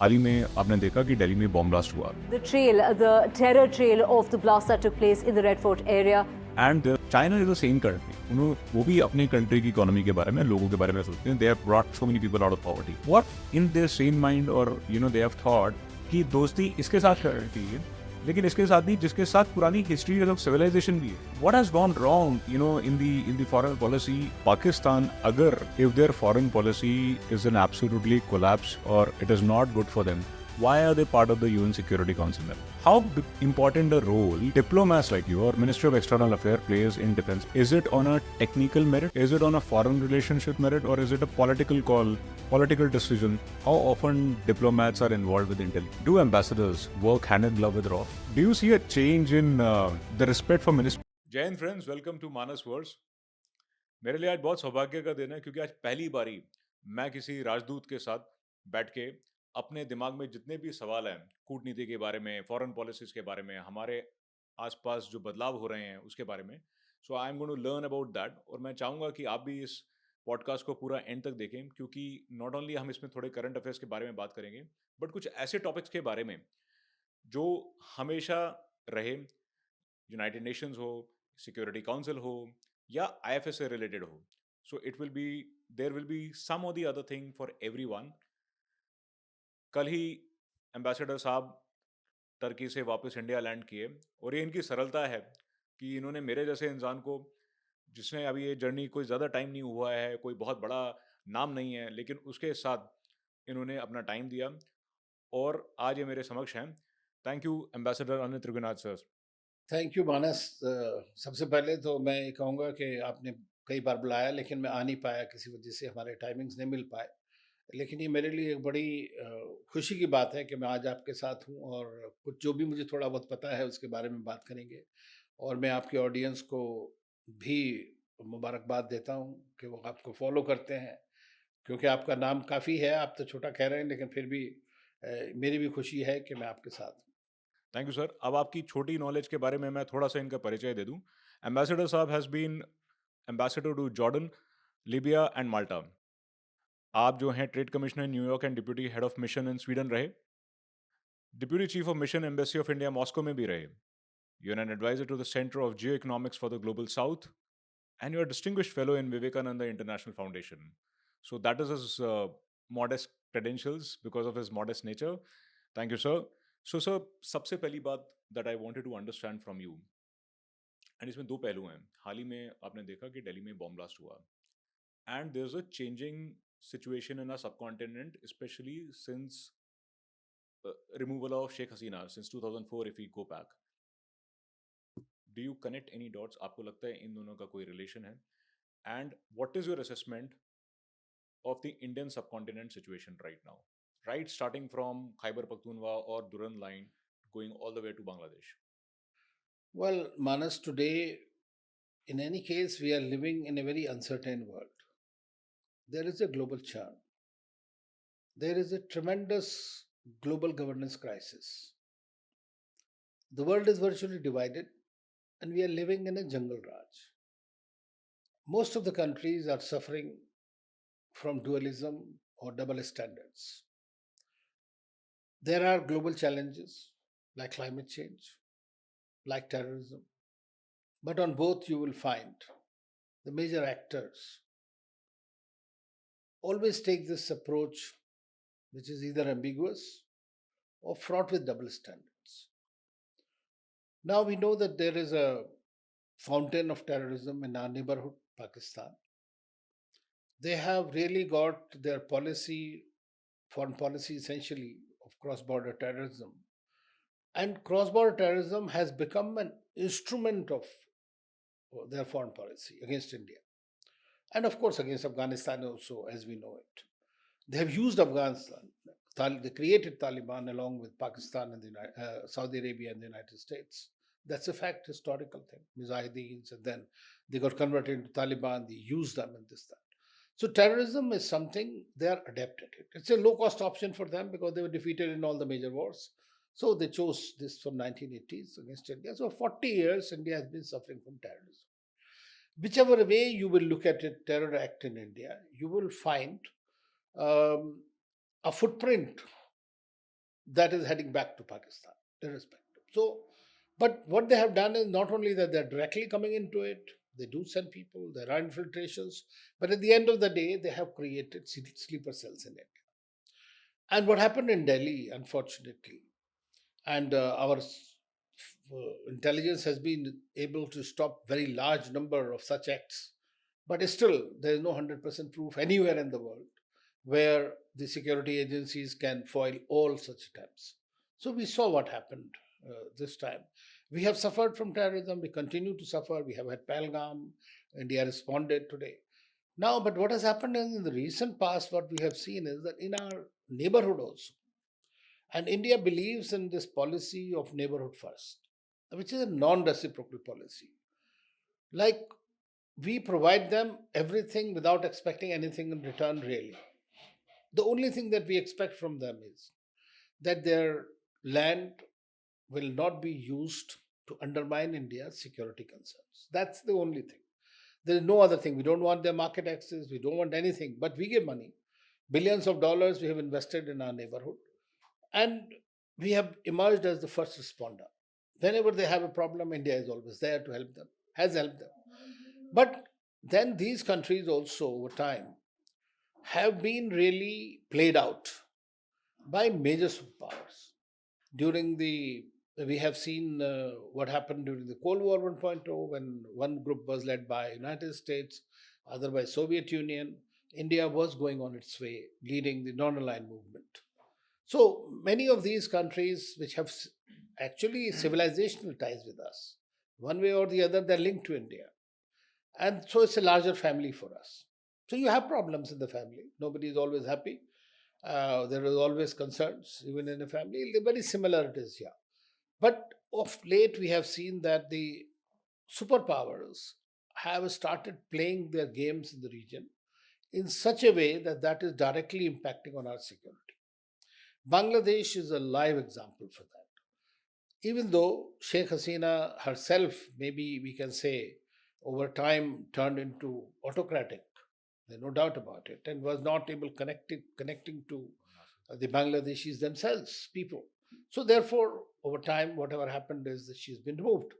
हाल ही में आपने देखा कि दिल्ली में बॉम्ब ब्लास्ट हुआ The terror trail of the blast that took place in the Red Fort area. And China is the same country. वो भी अपने कंट्री की इकोनॉमी के बारे में, लोगों के बारे में सोचते हैं। They have brought so many people out of poverty. What in their same mind और दे हैव थॉट कि दोस्ती इसके साथ करनी चाहिए, लेकिन इसके साथ नहीं जिसके साथ पुरानी हिस्ट्री ऑफ सिविलाइजेशन भी है। What has gone wrong in the foreign policy Pakistan? अगर if there foreign policy is an absolutely collapse और it is not good for them, why are they part of the UN Security Council then? How important a role diplomats like you or Ministry of External Affairs plays in defense? Is it on a technical merit? Is it on a foreign relationship merit? Or is it a political call, political decision? How often diplomats are involved with intel? Do ambassadors work hand in glove with RAW? Do you see a change in the respect for ministry? Jai Hind friends, welcome to Manas Words. मेरे लिए आज बहुत सौभाग्य का दिन है क्योंकि आज पहली बारी मैं किसी राजदूत के साथ बैठ के अपने दिमाग में जितने भी सवाल हैं कूटनीति के बारे में, फॉरेन पॉलिसीज के बारे में, हमारे आसपास जो बदलाव हो रहे हैं उसके बारे में, so I am going to learn about that. और मैं चाहूँगा कि आप भी इस पॉडकास्ट को पूरा एंड तक देखें, क्योंकि नॉट ओनली हम इसमें थोड़े करंट अफेयर्स के बारे में बात करेंगे, बट कुछ ऐसे टॉपिक्स के बारे में जो हमेशा रहे, यूनाइटेड नेशंस हो, सिक्योरिटी काउंसिल हो या आईएफएस से रिलेटेड हो। So it will be there will be some और the other thing for everyone. कल ही एम्बेसडर साहब टर्की से वापस इंडिया लैंड किए और ये इनकी सरलता है कि इन्होंने मेरे जैसे इंसान को, जिसने अभी ये जर्नी कोई ज़्यादा टाइम नहीं हुआ है, कोई बहुत बड़ा नाम नहीं है, लेकिन उसके साथ इन्होंने अपना टाइम दिया और आज ये मेरे समक्ष हैं। Thank you ambassador Anil Trigunath sir. Thank you Manas. सबसे पहले तो मैं ये कहूँगा कि आपने कई बार बुलाया लेकिन मैं आ नहीं पाया, किसी वजह से हमारे टाइमिंग्स नहीं मिल पाए। लेकिन ये मेरे लिए एक बड़ी खुशी की बात है कि मैं आज आपके साथ हूँ और कुछ जो भी मुझे थोड़ा बहुत पता है उसके बारे में बात करेंगे। और मैं आपके ऑडियंस को भी मुबारकबाद देता हूँ कि वो आपको फॉलो करते हैं, क्योंकि आपका नाम काफ़ी है। आप तो छोटा कह रहे हैं लेकिन फिर भी मेरी भी खुशी है कि मैं आपके साथ हूँ। Thank you sir. अब आपकी छोटी नॉलेज के बारे में मैं थोड़ा सा इनका परिचय दे दूं। एम्बेसडर साहब has been ambassador to Jordan, Libya and Malta. आप जो हैं trade commissioner New York and deputy head of mission in Sweden रहे, deputy chief of mission embassy of India Moscow में भी रहे। You are an adviser to the centre of geo economics for the global south and you are distinguished fellow in Vivekananda international foundation. So that is his modest credentials because of his modest nature. Thank you, sir. So, sir, सबसे पहली बात that I wanted to understand from you, and इसमें दो पहलू हैं। हाल ही में आपने देखा कि दिल्ली में बॉम्ब ब्लास्ट हुआ, and there's a changing situation in our subcontinent, especially since removal of Sheikh Hasina since 2004, if we go back. Do you connect any dots? आपको लगता है इन दोनों का कोई relation है? And what is your assessment of the Indian subcontinent situation right now? Right, starting from Khyber Pakhtunkhwa or Durand line, going all the way to Bangladesh. Well, Manas, today, in any case, we are living in a very uncertain world. There is a global churn. There is a tremendous global governance crisis. The world is virtually divided, and we are living in a jungle raj. Most of the countries are suffering from dualism or double standards. There are global challenges like climate change, like terrorism, but on both you will find the major actors always take this approach, which is either ambiguous or fraught with double standards. Now we know that there is a fountain of terrorism in our neighborhood, Pakistan. They have really got their policy, foreign policy essentially, of cross border terrorism. And cross border terrorism has become an instrument of their foreign policy against India. And of course, against Afghanistan also, as we know it. They have used Afghanistan. They created Taliban along with Pakistan and Saudi Arabia and the United States. That's a fact, historical thing. Mujahideens, and then they got converted into Taliban. They used them in this, that. So terrorism is something they are adept at it. It's a low-cost option for them because they were defeated in all the major wars. So they chose this from 1980s against India. So 40 years, India has been suffering from terrorism. Whichever way you will look at a terror act in India, you will find a footprint that is heading back to Pakistan, irrespective. So, but what they have done is not only that they're directly coming into it, they do send people, there are infiltrations, but at the end of the day, they have created sleeper cells in it. And what happened in Delhi, unfortunately, and our intelligence has been able to stop very large number of such acts, but still there is no 100% proof anywhere in the world where the security agencies can foil all such attempts. So we saw what happened this time. We have suffered from terrorism, we continue to suffer. We have had Pahalgam, India responded today. Now, but what has happened in the recent past, what we have seen is that in our neighborhood also, and India believes in this policy of neighborhood first, which is a non reciprocal policy. Like, we provide them everything without expecting anything in return, really. The only thing that we expect from them is that their land will not be used to undermine India's security concerns. That's the only thing. There is no other thing. We don't want their market access, we don't want anything, but we give money. Billions of dollars we have invested in our neighborhood, and we have emerged as the first responder. Whenever they have a problem, India is always there to help them, has helped them. But then these countries also, over time, have been really played out by major superpowers. During the We have seen what happened during the Cold War 1.0, when one group was led by United States, other by Soviet Union. India was going on its way, leading the non-aligned movement. So many of these countries, which have actually civilizational ties with us, one way or the other, they're linked to India. And so it's a larger family for us. So you have problems in the family. Nobody is always happy. There is always concerns, even in a family. Very similar it is here. But of late, we have seen that the superpowers have started playing their games in the region in such a way that that is directly impacting on our security. Bangladesh is a live example for that. Even though Sheikh Hasina herself, maybe we can say, over time turned into autocratic, there's no doubt about it, and was not able connecting to the Bangladeshis themselves, people. So therefore, over time, whatever happened is that she's been removed.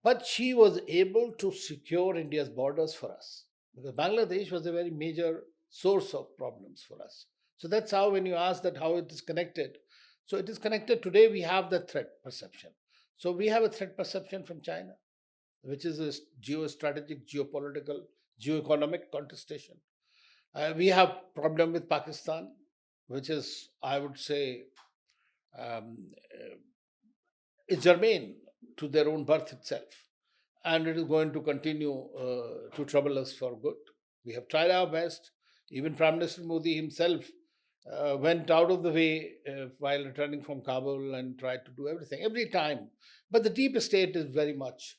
But she was able to secure India's borders for us, because Bangladesh was a very major source of problems for us. So that's how, when you ask that how it is connected, so it is connected. Today we have the threat perception. So we have a threat perception from China, which is a geostrategic, geopolitical, geoeconomic contestation. We have problem with Pakistan, which is, I would say, is germane to their own birth itself, and it is going to continue to trouble us for good. We have tried our best. Even Prime Minister Modi himself went out of the way while returning from Kabul and tried to do everything every time. But the deep state is very much,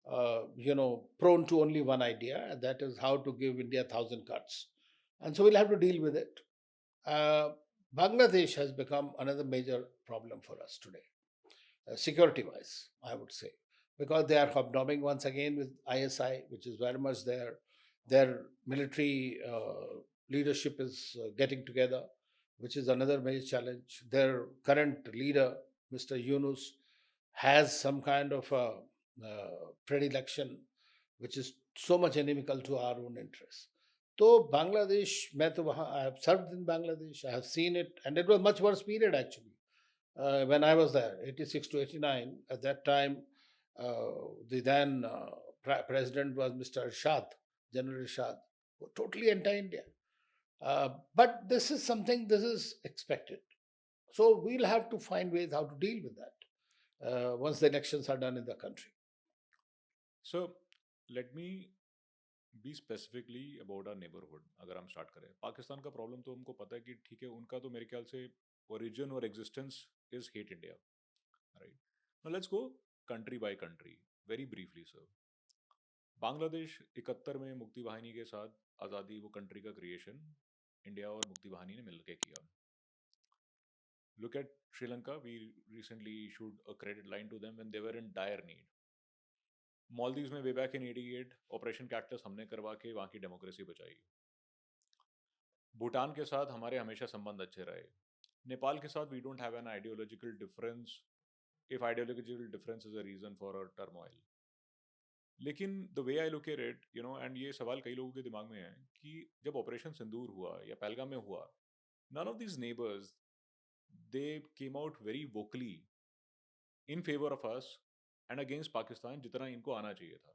prone to only one idea, and that is how to give India 1,000 cuts. And so we'll have to deal with it. Uh, Bangladesh has become another major problem for us today, security wise, I would say, because they are hobnobbing once again with ISI, which is very much their military leadership is getting together, which is another major challenge. Their current leader, Mr. Yunus, has some kind of a predilection which is so much inimical to our own interests. So Bangladesh, I have served in Bangladesh, I have seen it, and it was much worse period actually when I was there, 86 to 89. At that time, the then president was Mr. Shad, General Shad, totally anti-India. But this is something, this is expected. So we'll have to find ways how to deal with that once the elections are done in the country. So let me be specifically about are neighbourhood. अगर हम start करें, पाकिस्तान का problem तो हमको पता है कि ठीक है, उनका तो मेरे ख्याल से ओरिजिन और existence is hate India, right. Now let's go country by country very briefly. Sir, Bangladesh 71 में मुक्ति वाहिनी के साथ आज़ादी, वो कंट्री का क्रिएशन इंडिया और मुक्ति वाहिनी ने मिलकर किया. Look at Sri Lanka, we recently issued a credit line to them when they were in dire need. Maldives में way back in 88 operation cactus हमने करवा के वहाँ की डेमोक्रेसी बचाई. भूटान के साथ हमारे हमेशा संबंध अच्छे रहे. नेपाल के साथ we don't have an ideological difference if ideological difference is a reason for a turmoil. लेकिन the way I look at it, you know, and ये सवाल कई लोगों के दिमाग में है कि जब ऑपरेशन सिंदूर हुआ या पहलगाम में हुआ, none of these neighbors, they came out very vocally in favor of us and against Pakistan जितना इनको आना चाहिए था.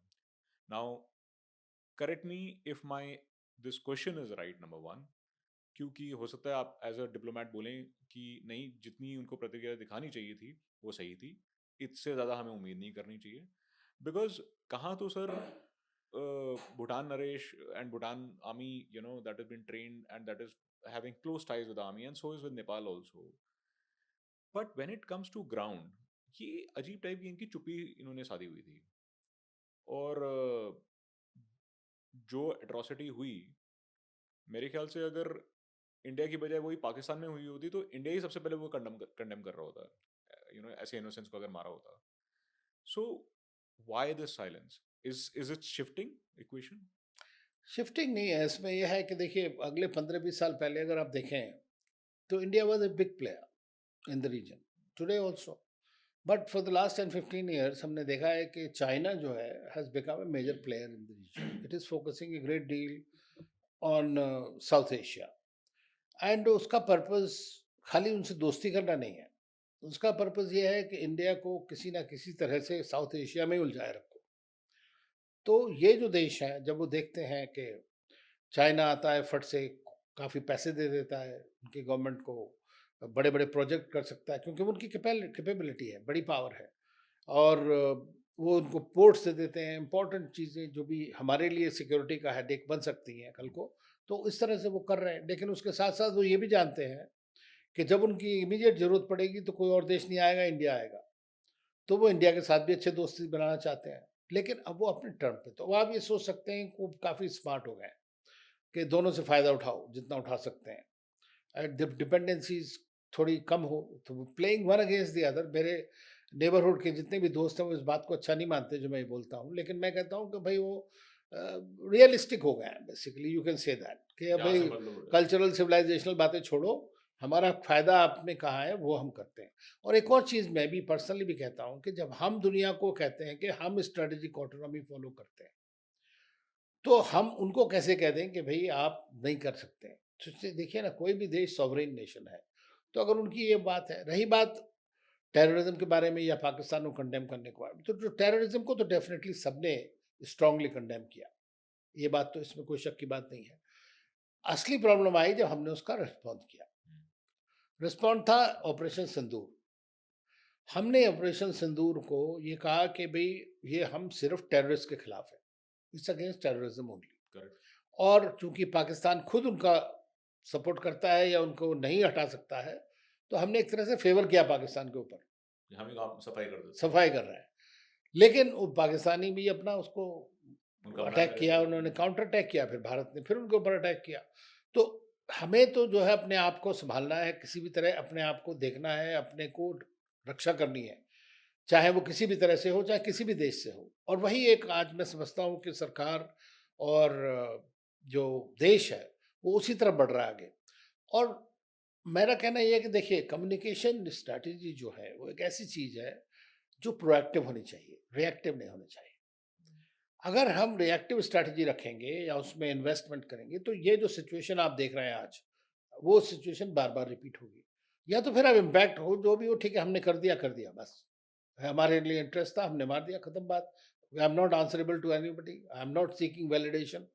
Now, correct me if my this question is right, number one, क्योंकि हो सकता है आप एज अ डिप्लोमेट बोलें कि नहीं, जितनी उनको प्रतिक्रिया दिखानी चाहिए थी वो सही थी, इससे ज़्यादा हमें उम्मीद नहीं करनी चाहिए. बिकॉज कहाँ तो sir Bhutan Naresh and Bhutan army, you know, that has been trained and that is having close ties with the army, and so is with Nepal also. But when it comes to ground, ये अजीब type की इनकी चुप्पी इन्होंने साधी हुई थी. और जो एट्रॉसिटी हुई, मेरे ख्याल से अगर इंडिया की बजाय वही पाकिस्तान में हुई होती तो इंडिया ही सबसे पहले वो कंडेम कर रहा होता, यू नो, ऐसे इनोसेंस को अगर मारा होता. So why this silence? Is it shifting equation? Shifting नहीं है इसमें. यह है कि देखिए, अगले 15-20 साल पहले अगर आप देखें तो India was a big player in the region, today also. But for the last 10-15 years हमने देखा है कि चाइना जो है has become a major player in the region. It is focusing a great deal on South Asia, and उसका purpose खाली उनसे दोस्ती करना नहीं है. उसका पर्पस ये है कि इंडिया को किसी ना किसी तरह से साउथ एशिया में उलझाए रखो. तो ये जो देश हैं, जब वो देखते हैं कि चाइना आता है, फट से काफ़ी पैसे दे देता है उनकी गवर्नमेंट को, बड़े बड़े प्रोजेक्ट कर सकता है क्योंकि वो उनकी कैपेबिलिटी है, बड़ी पावर है, और वो उनको पोर्ट्स दे देते हैं, इंपॉर्टेंट चीज़ें जो भी हमारे लिए सिक्योरिटी का हेडेक बन सकती हैं कल को. तो इस तरह से वो कर रहे हैं. लेकिन उसके साथ साथ वो ये भी जानते हैं कि जब उनकी इमीडिएट ज़रूरत पड़ेगी तो कोई और देश नहीं आएगा, इंडिया आएगा. तो वो इंडिया के साथ भी अच्छे दोस्ती बनाना चाहते हैं, लेकिन अब वो अपने टर्म पे. तो आप ये सोच सकते हैं कि वो काफ़ी स्मार्ट हो गए हैं कि दोनों से फ़ायदा उठाओ जितना उठा सकते हैं, एंड डिपेंडेंसीज थोड़ी कम हो. तो playing one against the other. मेरे नेबरहुड के जितने भी दोस्त हैं वो इस बात को अच्छा नहीं मानते जो मैं बोलता हूँ, लेकिन मैं कहता हूँ कि भाई वो रियलिस्टिक हो गए हैं. Basically you can say that कि अब भाई कल्चरल सिविलाइजेशनल बातें छोड़ो, हमारा फ़ायदा आपने कहा है वो हम करते हैं. और एक और चीज़ मैं भी पर्सनली भी कहता हूँ कि जब हम दुनिया को कहते हैं कि हम स्ट्रेटेजिक ऑटोनॉमी फॉलो करते हैं, तो हम उनको कैसे कह दें कि भाई आप नहीं कर सकते हैं. तो देखिए ना, कोई भी देश सॉवरेन नेशन है. तो अगर उनकी ये बात है, रही बात टेररिज्म के बारे में या पाकिस्तान को कंडेम करने के बारे में, तो जो टेररिज्म को तो डेफिनेटली सबने स्ट्रांगली कंडेम किया, ये बात तो इसमें कोई शक की बात नहीं है. असली प्रॉब्लम आई जब हमने उसका रिस्पॉन्ड किया. रिस्पॉन्ड था ऑपरेशन सिंदूर. हमने ऑपरेशन सिंदूर को ये कहा कि भाई ये हम सिर्फ टेररिस्ट के खिलाफ है, it's against terrorism only. Correct. और चूंकि पाकिस्तान खुद उनका सपोर्ट करता है या उनको नहीं हटा सकता है, तो हमने एक तरह से फेवर किया पाकिस्तान के ऊपर, हम ही काम सफाई कर देते. सफाई कर रहा है. लेकिन वो पाकिस्तानी भी अपना उसको उनका अटैक किया, उन्होंने काउंटर अटैक किया, फिर भारत ने फिर उनके ऊपर अटैक किया. तो हमें तो जो है अपने आप को संभालना है, किसी भी तरह अपने आप को देखना है, अपने को रक्षा करनी है, चाहे वो किसी भी तरह से हो, चाहे किसी भी देश से हो. और वही एक आज मैं समझता हूँ कि सरकार और जो देश है वो उसी तरफ बढ़ रहा है आगे. और मेरा कहना यह है कि देखिए, कम्युनिकेशन स्ट्रैटेजी जो है वो एक ऐसी चीज़ है जो प्रोएक्टिव होनी चाहिए, रिएक्टिव नहीं होनी चाहिए. अगर हम रिएक्टिव स्ट्रैटेजी रखेंगे या उसमें इन्वेस्टमेंट करेंगे, तो ये जो सिचुएशन आप देख रहे हैं आज, वो सिचुएशन बार बार रिपीट होगी. या तो फिर अब इम्पैक्ट हो, जो भी हो, ठीक है, हमने कर दिया बस, हमारे लिए इंटरेस्ट था, हमने मार दिया, खत्म बात. I am not answerable to anybody, I am not seeking validation.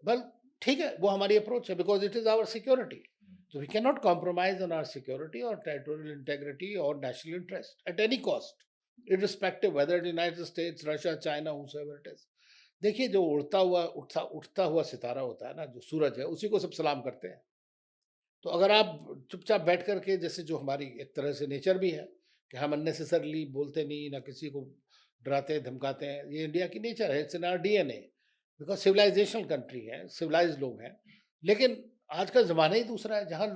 Well, ठीक है, वो हमारी अप्रोच है, because it is our security. So we cannot compromise on our security or territorial integrity or national interest at any cost, irrespective whether it is United States, Russia, China, whosoever it is. देखिए, जो उठता हुआ सितारा होता है ना, जो सूरज है, उसी को सब सलाम करते हैं. तो अगर आप चुपचाप बैठ करके, जैसे जो हमारी एक तरह से नेचर भी है कि हम अननेसेसरली बोलते नहीं, ना किसी को डराते धमकाते हैं, ये इंडिया की नेचर है, it's in our DNA, because civilizational country है, सिविलाइज लोग हैं. लेकिन आज का ज़माना ही दूसरा है, जहाँ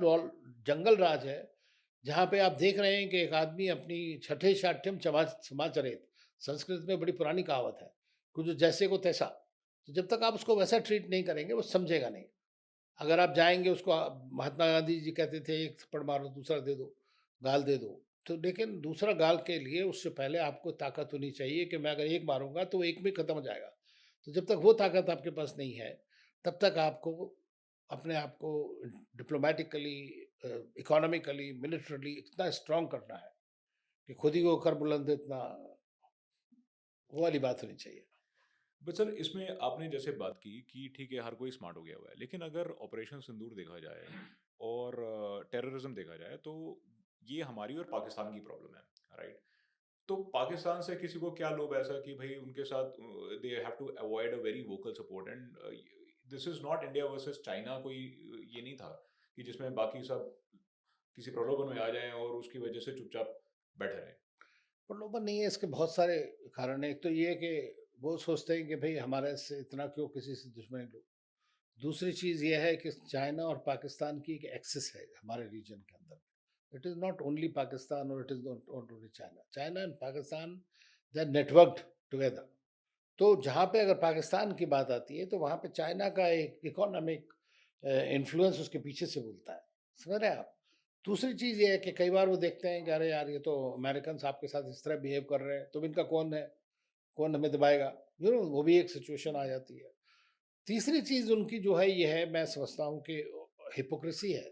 जंगल राज है, जहाँ पे आप देख रहे हैं कि एक आदमी अपनी छठे शाठ्यम समाचरेत, संस्कृत में बड़ी पुरानी कहावत है, कुछ जैसे को तैसा. तो जब तक आप उसको वैसा ट्रीट नहीं करेंगे वो समझेगा नहीं. अगर आप जाएंगे उसको, महात्मा गांधी जी कहते थे एक थप्पड़ मारो दूसरा दे दो, गाल दे दो, तो लेकिन दूसरा गाल के लिए उससे पहले आपको ताकत होनी चाहिए कि मैं अगर एक मारूंगा तो एक में खत्म हो जाएगा। तो जब तक वो ताकत आपके पास नहीं है, तब तक आपको अपने आप को डिप्लोमेटिकली, इकोनॉमिकली, मिलिट्रली इतना स्ट्रांग करना है कि खुद ही वो कर बुलंद, इतना वो वाली बात होनी चाहिए। बट सर, इसमें आपने जैसे बात की कि ठीक है हर कोई स्मार्ट हो गया हुआ है, लेकिन अगर ऑपरेशन सिंदूर देखा जाए और टेररिज्म देखा जाए तो ये हमारी और पाकिस्तान की प्रॉब्लम है, राइट? तो पाकिस्तान से किसी को क्या लोभ ऐसा कि भाई उनके साथ they have to avoid a very vocal support, and this is not India versus China, कोई ये नहीं था कि जिसमें बाकी सब किसी प्रलोभन में आ जाएं और उसकी वजह से चुपचाप बैठे रहें। प्रलोभन नहीं है, इसके बहुत सारे कारण हैं। एक तो ये है कि वो सोचते हैं कि भाई हमारे से इतना क्यों किसी से दुश्मनी लो। दूसरी चीज़ ये है कि चाइना और पाकिस्तान की एक एक्सेस है हमारे रीजन के अंदर। It is not only Pakistan और it is not only China. China and Pakistan, they are networked together. तो जहाँ पे अगर पाकिस्तान की बात आती है तो वहाँ पे चाइना का एक इकोनॉमिक इन्फ्लुएंस उसके पीछे से बोलता है। समझ रहे हैं आप? दूसरी चीज़ ये है कि कई बार वो देखते हैं कि अरे यार ये तो अमेरिकन आपके साथ इस तरह बिहेव कर रहे हैं, तो इनका कौन है, कौन हमें दबाएगा, वो भी एक सिचुएशन आ जाती है। तीसरी चीज़ उनकी जो है ये है, मैं समझता हूँ कि हिपोक्रेसी है,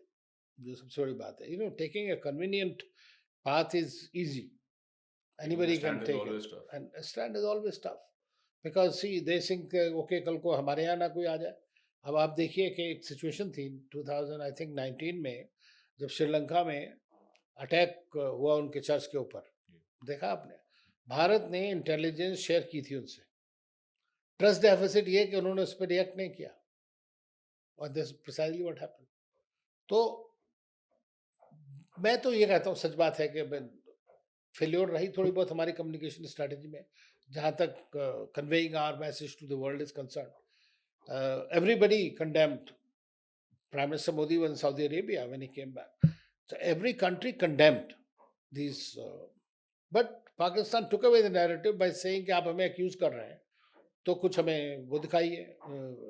जो सबसे बड़ी बात है। Taking a convenient path is easy. Taking a Anybody can stand is take it. always tough. And a stand is always tough. Because see, they think okay, कल को हमारे यहाँ ना कोई आ जाए। अब आप देखिए कि एक सिचुएशन थी 2000 आई थिंक 19 में, जब श्रीलंका में अटैक हुआ उनके चर्च के ऊपर। देखा आपने? भारत ने इंटेलिजेंस शेयर की थी उनसे। ट्रस्ट डेफिसिट ये कि उन्होंने उस पर रिएक्ट नहीं किया, और दिस प्रिसाइजली व्हाट हैपेंड। तो मैं तो ये कहता हूँ, सच बात है कि फेल्योर रही थोड़ी बहुत हमारी कम्युनिकेशन स्ट्रेटजी में, जहाँ तक conveying our message to the world is concern. Everybody condemned Prime Minister Modi was in Saudi Arabia when he came back. So every country condemned these. But Pakistan took away the narrative by saying कि आप हमें accuse कर रहे हैं, तो कुछ हमें वो दिखाइए,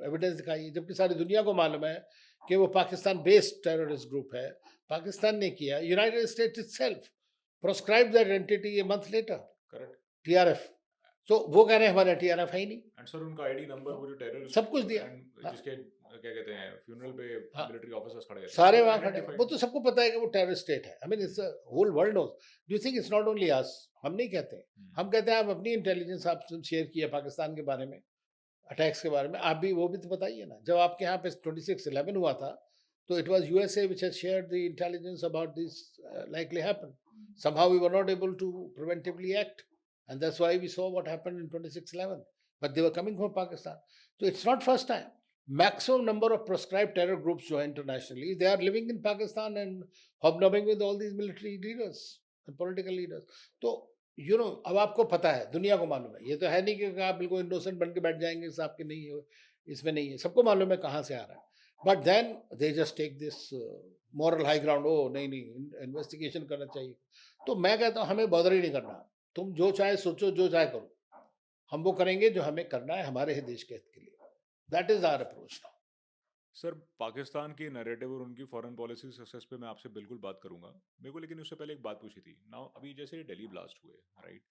एविडेंस दिखाइए, जबकि सारी दुनिया को मालूम है कि वो पाकिस्तान बेस्ड टेररिस्ट ग्रुप है। पाकिस्तान ने किया, United states itself proscribe that entity a month later. Correct. TRF. तो वो कह रहे हैं हमारा टीआरएफ है ही नहीं। एंड सर उनका आईडी नंबर, वो जो टेररिस्ट सब कुछ दिया, जिसके क्या कहते हैं फ्यूनरल पे मिलिट्री ऑफिसर्स खड़े हैं, सारे वहाँ खड़े, वो तो सबको पता है कि वो टेररिस्ट स्टेट है। I mean it's whole world knows. Do you think it's not only us? हम नहीं कहते, हम कहते हैं आप अपनी इंटेलिजेंस आप शेयर किया पाकिस्तान के बारे में, अटैक्स के बारे में, आप भी वो भी तो बताइए ना। जब आपके यहाँ पे 26/11 हुआ था, तो it was USA which has shared the intelligence about this likely happen. Somehow we were not able to preventively act, and that's why we saw what happened in 26/11. But they were coming from Pakistan, so it's not first time. Maximum number of proscribed terror groups जो है internationally, they are living in Pakistan and hobnobbing with all these military leaders and political leaders. तो अब आपको पता है, दुनिया को मालूम है। ये तो है नहीं कि आप बिल्कुल इनोसेंट बन के बैठ जाएंगे, इस आपके नहीं है, इसमें नहीं है, सबको मालूम है कहाँ से आ रहा है। But then they just take this moral high ground, ओ नहीं नहीं इन्वेस्टिगेशन करना चाहिए। तो मैं कहता हूँ हमें बॉदर ही नहीं करना, तुम जो चाहे सोचो, जो चाहे करो, हम वो करेंगे जो हमें करना है हमारे ही देश के हित के लिए। That is our approach now. Sir Pakistan की नैरेटिव और उनकी फॉरेन पॉलिसी सक्सेस पे मैं आपसे बिल्कुल बात करूंगा मेरे को, लेकिन उससे पहले एक बात पूछी थी नाउ। अभी जैसे दिल्ली ब्लास्ट हुए, राइट,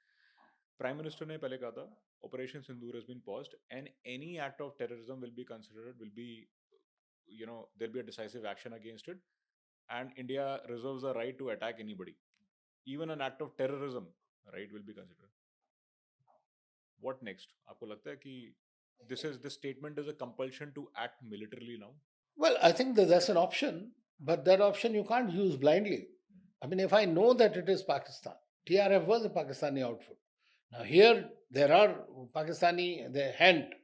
प्राइम मिनिस्टर ने पहले कहा था operation Sindoor has been paused and any act of terrorism will be considered, will be there be a decisive action against it, and India reserves the right to attack anybody, even an act of terrorism, right, will be considered. What next? आपको लगता है कि this statement is a compulsion to act militarily now? Well, I think that that's an option, but that option you can't use blindly. I mean, if I know that it is Pakistan, TRF was a Pakistani outfit. Now here there are Pakistani the hand,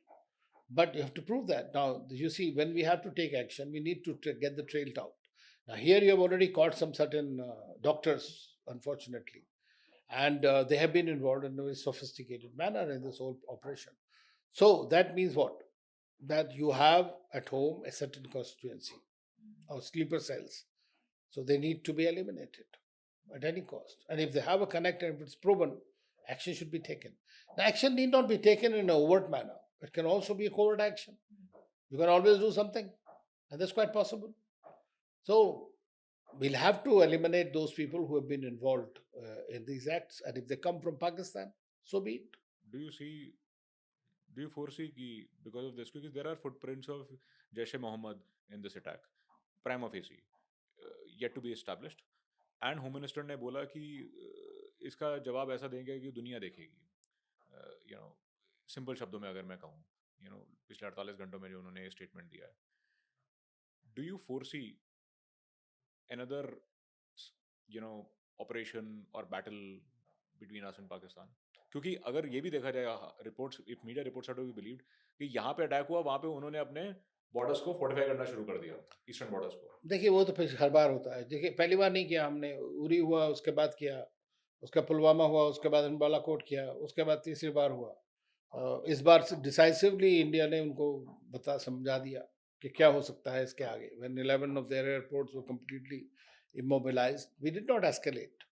but you have to prove that. Now you see, when we have to take action, we need to get the trail out. Now here you have already caught some certain doctors, unfortunately, and they have been involved in a very sophisticated manner in this whole operation. So that means what? That you have at home a certain constituency of sleeper cells. So they need to be eliminated at any cost. And if they have a connect and if it's proven, action should be taken. Now, action need not be taken in an overt manner. It can also be a covert action. You can always do something. And that's quite possible. So we'll have to eliminate those people who have been involved in these acts. And if they come from Pakistan, so be it. Do you see, do you foresee कि because of this, because there are footprints of Jaish-e-Mohammed in this attack, prima facie, yet to be established, and home minister ने बोला कि इसका जवाब ऐसा देंगे कि दुनिया देखेगी, यू नो, सिंपल शब्दों में अगर मैं कहूँ, यू नो, पिछले 48 घंटों में जो उन्होंने स्टेटमेंट दिया है, do you foresee another, you know, operation or battle between us and Pakistan? क्योंकि अगर ये भी देखा जाए, reports, if media reports are to be believed, कि यहाँ पे अटैक हुआ, वहाँ पे उन्होंने अपने बॉर्डर्स को फोर्टिफाई करना शुरू कर दिया, ईस्टर्न बॉर्डर्स को. देखिए वो तो फिर हर बार होता है. देखिए पहली बार नहीं किया हमने, उरी हुआ उसके बाद किया, उसका पुलवामा हुआ उसके बाद हम बालाकोट किया, उसके बाद तीसरी बार हुआ. इस बार डिसाइसिवली इंडिया ने उनको समझा दिया कि क्या हो सकता है इसके आगे. When 11 of their airports were completely immobilized, we did not escalate.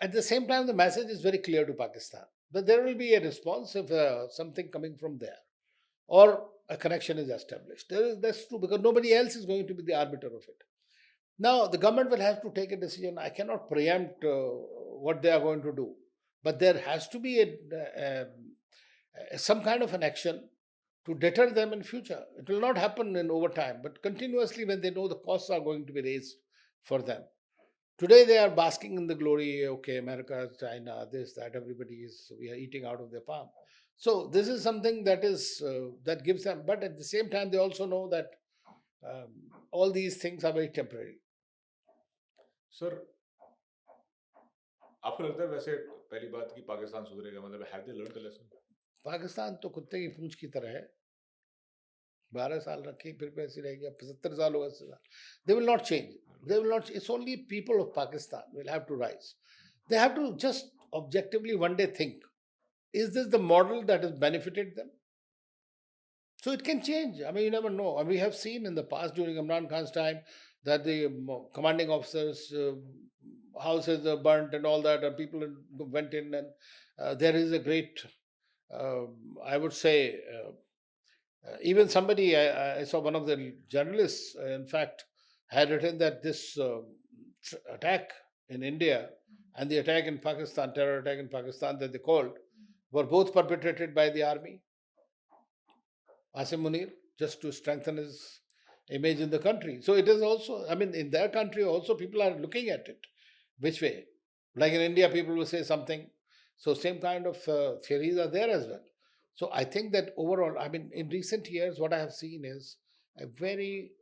At the same time, the message is very clear to Pakistan that there will be a response if something coming from there or a connection is established. That's true, because nobody else is going to be the arbiter of it. Now, the government will have to take a decision. I cannot preempt what they are going to do, but there has to be some kind of an action to deter them in future. It will not happen in overtime, but continuously when they know the costs are going to be raised for them. Today they are basking in the glory, okay, America, China, this, that, everybody is, we are eating out of their palm. So this is something that is, that gives them, but at the same time they also know that all these things are very temporary. Sir, आपको लगता है वैसे पहली बात कि पाकिस्तान सुधरेगा, मतलब have they learned the lesson? Pakistan तो कुत्ते की पूंछ की तरह है. 12 साल रखी फिर कैसी रहेगी. अब 70 साल होगा, 80 साल. They will not change. They will not. It's only people of Pakistan will have to rise. They have to just objectively one day think: is this the model that has benefited them? So it can change. I mean, you never know. And we have seen in the past during Imran Khan's time that the commanding officers' houses are burnt and all that, and people went in, and there is a great, I would say, even somebody, I saw one of the journalists, in fact, had written that this attack in India and the attack in Pakistan, terror attack in Pakistan that they called, were both perpetrated by the army. Asif Muneer, just to strengthen his image in the country. So it is also, I mean, in their country also people are looking at it. Which way? Like in India, people will say something. So same kind of theories are there as well. So I think that overall, I mean, in recent years, what I have seen is a very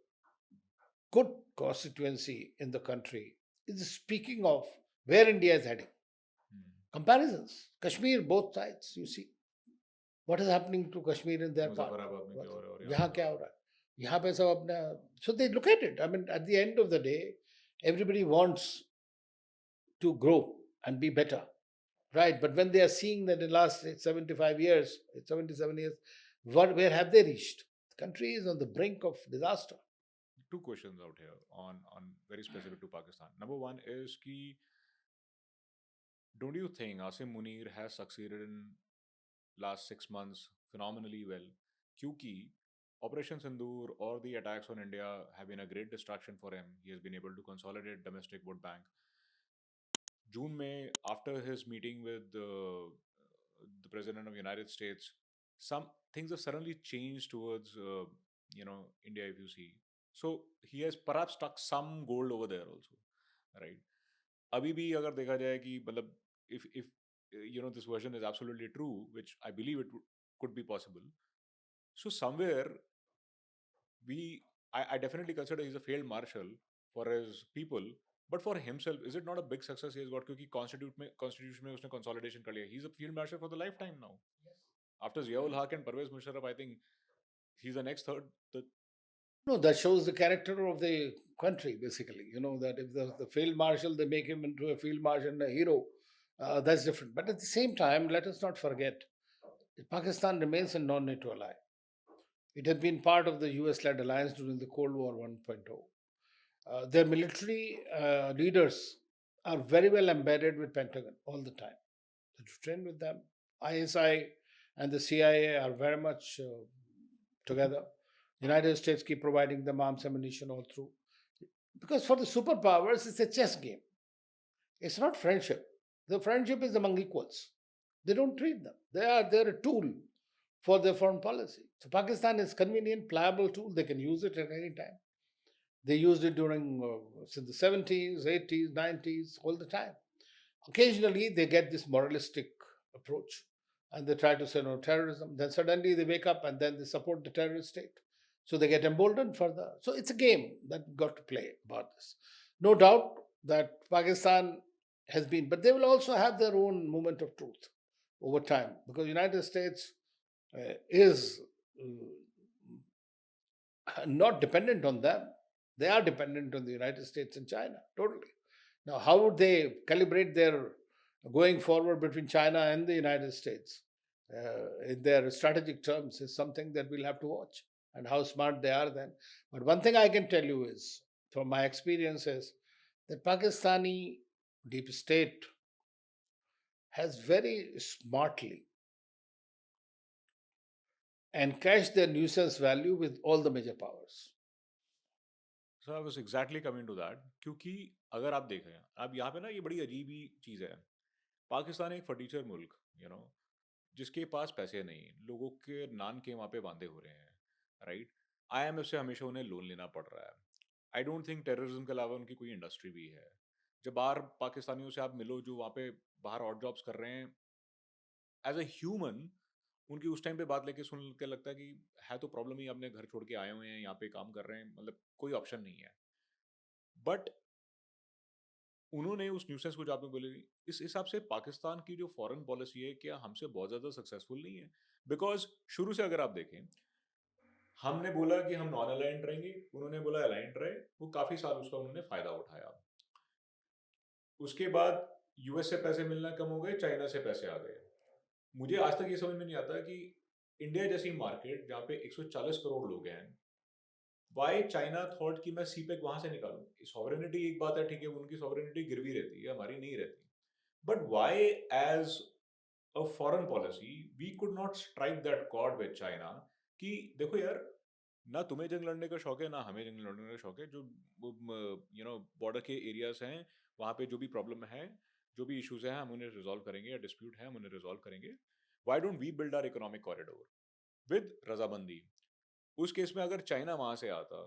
good constituency in the country is speaking of where India is heading. Comparisons. Kashmir, both sides, you see. What is happening to Kashmir in their part? यहाँ क्या हो रहा है? यहाँ पे सब अपना, so they look at it. I mean, at the end of the day, everybody wants to grow and be better, right? But when they are seeing that in the last 75 years, 77 years, where have they reached? The country is on the brink of disaster. Two questions out here on very specific to Pakistan. Number one is कि don't you think Asim Muneer has succeeded in last 6 months phenomenally well? क्योंकि Operation Sindoor or the attacks on India have been a great distraction for him. He has been able to consolidate domestic vote bank. June May, after his meeting with the President of the United States, some things have suddenly changed towards India, if you see. So he has perhaps struck some gold over there also, right? अभी भी अगर देखा जाए कि मतलब if this version is absolutely true, which I believe it could be possible. So somewhere I definitely consider he's a failed marshal for his people, but for himself, is it not a big success he has got? क्योंकि constitution में उसने consolidation कर लिया. He's a field marshal for the lifetime now. Yes. After Ziaul Haq and Pervez Musharraf, I think he's the next third. No, that shows the character of the country, basically. You know, that if the field marshal, they make him into a field marshal and a hero, that's different. But at the same time, let us not forget, Pakistan remains a non-NATO ally. It had been part of the US-led alliance during the Cold War 1.0. Their military leaders are very well embedded with Pentagon all the time. So to train with them, ISI and the CIA are very much together. United States keep providing them arms ammunition all through. Because for the superpowers, it's a chess game. It's not friendship. The friendship is among equals. They don't treat them. They're a tool for their foreign policy. So Pakistan is convenient, pliable tool. They can use it at any time. They used it during since the 70s, 80s, 90s, all the time. Occasionally, they get this moralistic approach and they try to say no terrorism. Then suddenly they wake up and then they support the terrorist state. So they get emboldened further. So it's a game that we've got to play about this. No doubt that Pakistan has been, but they will also have their own moment of truth over time because United States is not dependent on them. They are dependent on the United States and China, totally. Now, how would they calibrate their going forward between China and the United States in their strategic terms is something that we'll have to watch and how smart they are then. But one thing I can tell you is, from my experience, is that Pakistani deep state has very smartly encashed their nuisance value with all the major powers. So I was exactly coming to that क्योंकि अगर आप देखें अब यहाँ पे ना ये बड़ी अजीब ही चीज़ है पाकिस्तान एक फटीचर मुल्क यू नो जिसके पास पैसे नहीं लोगों के नान के वहाँ पे बांधे हो रहे हैं राइट आईएमएफ से हमेशा उन्हें लोन लेना पड़ रहा है आई डोंट थिंक टेररिज्म के अलावा उनकी कोई इंडस्ट्री भी है जब बाहर पाकिस्तानियों से आप मिलो जो वहाँ पे बाहर ऑड जॉब्स कर रहे हैं एज अ ह्यूमन उनकी उस टाइम पे बात लेके सुन के लगता है कि है तो प्रॉब्लम ही अपने घर छोड़ के आए हुए हैं यहाँ पे काम कर रहे हैं मतलब कोई ऑप्शन नहीं है बट उन्होंने उस न्यूसेंस को जो आपने बोली इस हिसाब से पाकिस्तान की जो फॉरेन पॉलिसी है क्या हमसे बहुत ज़्यादा सक्सेसफुल नहीं है बिकॉज शुरू से अगर आप देखें हमने बोला कि हम नॉन अलाइंड रहेंगे उन्होंने बोला अलाइंड रहे वो काफ़ी साल उसका उन्होंने फ़ायदा उठाया उसके बाद यूएस से पैसे मिलना कम हो गए चाइना से पैसे आ गए मुझे आज तक ये समझ में नहीं आता कि इंडिया जैसी मार्केट जहाँ पे 140 करोड़ लोग हैं वाई चाइना थॉट कि मैं सीपेक वहां से निकालूं सॉवरेनिटी एक बात है ठीक है उनकी सॉवरेनिटी गिरवी रहती है हमारी नहीं रहती but why as a foreign policy we could not strike that chord with China कि देखो यार ना तुम्हें जंग लड़ने का शौक है ना हमें जंग लड़ने का शौक है जो बॉर्डर के एरियाज हैं वहाँ पे जो भी प्रॉब्लम है जो भी इश्यूज हैं हम उन्हें रिजॉल्व करेंगे या डिस्प्यूट है हम उन्हें रिजॉल्व करेंगे why don't we build our economic corridor with रजाबंदी उस केस में अगर चाइना वहां से आता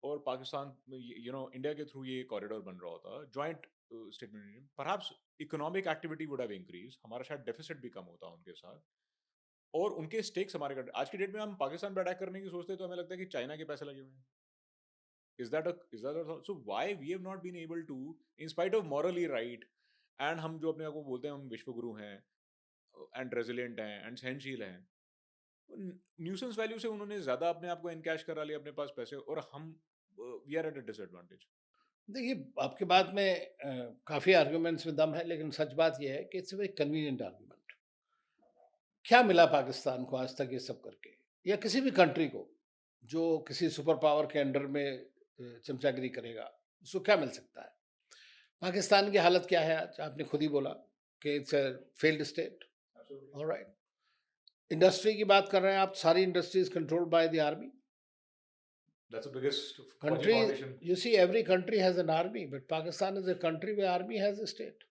और पाकिस्तान इंडिया के थ्रू ये कॉरिडोर बन रहा होता joint statement perhaps economic activity would have increase हमारा शायद डेफिसिट भी कम होता उनके साथ और उनके स्टेक्स हमारे आज की डेट में हम पाकिस्तान पर अटैक करने की सोचते हैं तो हमें लगता है कि चाइना के पैसे लगे हुए हैं so why we have not been able to in spite of morally right and हम जो अपने आप को बोलते हैं हम विश्वगुरु हैं एंड रेजिलिएंट हैं एंड सहनशील हैं न्यूसेंस वैल्यू से उन्होंने ज्यादा अपने आप को इनकैश करा लिया अपने पास पैसे और हम we are at a disadvantage देखिए आपके बात में काफ़ी आर्ग्यूमेंट्स में दम है लेकिन सच बात यह है कि इट्स वेरी कन्वीनियंट आर्ग्यूमेंट क्या मिला पाकिस्तान को आज तक ये सब करके या किसी भी कंट्री को जो किसी सुपर पावर के अंडर में चमचागिरी करेगा उसको क्या मिल सकता है पाकिस्तान की हालत क्या है आज आपने खुद ही बोला कि it's a failed state alright industry की बात कर रहे हैं आप सारी industries controlled by the army That's the biggest country foundation. you see every country has an army but Pakistan is a country where army has a state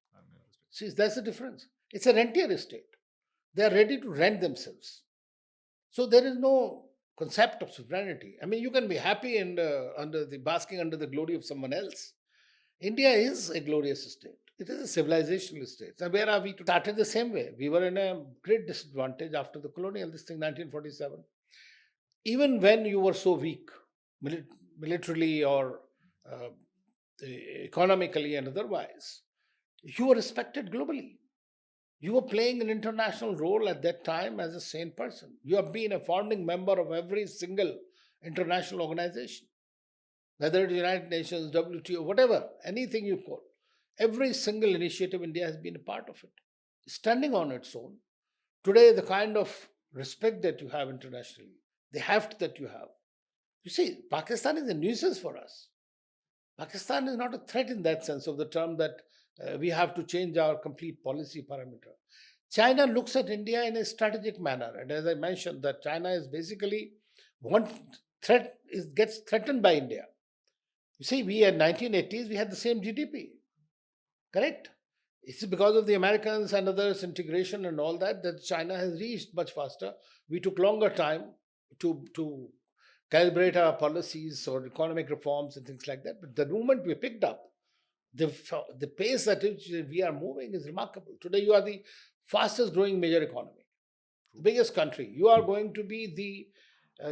see that's the difference it's a rentier state they are ready to rent themselves so there is no concept of sovereignty I mean you can be happy and under the basking under the glory of someone else India is a glorious state. It is a civilizational state. And where are we? Started the same way. We were in a great disadvantage after the colonial, this thing, 1947. Even when you were so weak, militarily or uh, economically and otherwise, you were respected globally. You were playing an international role at that time as a sane person. You have been a founding member of every single international organization. Whether it is United Nations, WTO, whatever, anything you call. Every single initiative India has been a part of it. Standing on its own. Today, the kind of respect that you have internationally, the heft that you have. You see, Pakistan is a nuisance for us. Pakistan is not a threat in that sense of the term that we have to change our complete policy parameter. China looks at India in a strategic manner. And as I mentioned, that China is basically one gets threatened by India. You see, we in 1980s, we had the same GDP, correct? It's because of the Americans and others integration and all that China has reached much faster. We took longer time to calibrate our policies or economic reforms and things like that. But the moment we picked up, the pace at which we are moving is remarkable. Today, you are the fastest growing major economy, the biggest country. You are going to be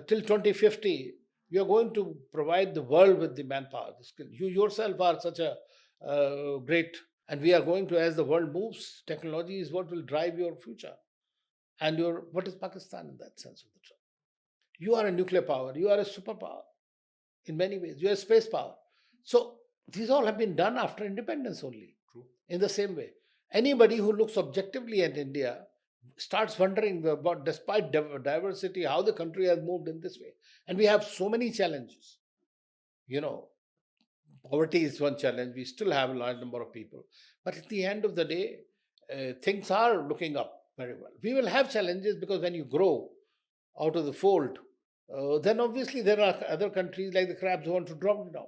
till 2050, you are going to provide the world with the manpower, the skill. You yourself are such a great, and we are going to, as the world moves, technology is what will drive your future. And what is Pakistan in that sense of the term? You are a nuclear power, you are a superpower in many ways, you are a space power. So these all have been done after independence only. True. In the same way, anybody who looks objectively at India starts wondering about, despite diversity, how the country has moved in this way. And we have so many challenges. You know, poverty is one challenge. We still have a large number of people. But at the end of the day, things are looking up very well. We will have challenges because when you grow out of the fold, then obviously there are other countries like the crabs who want to drop you down.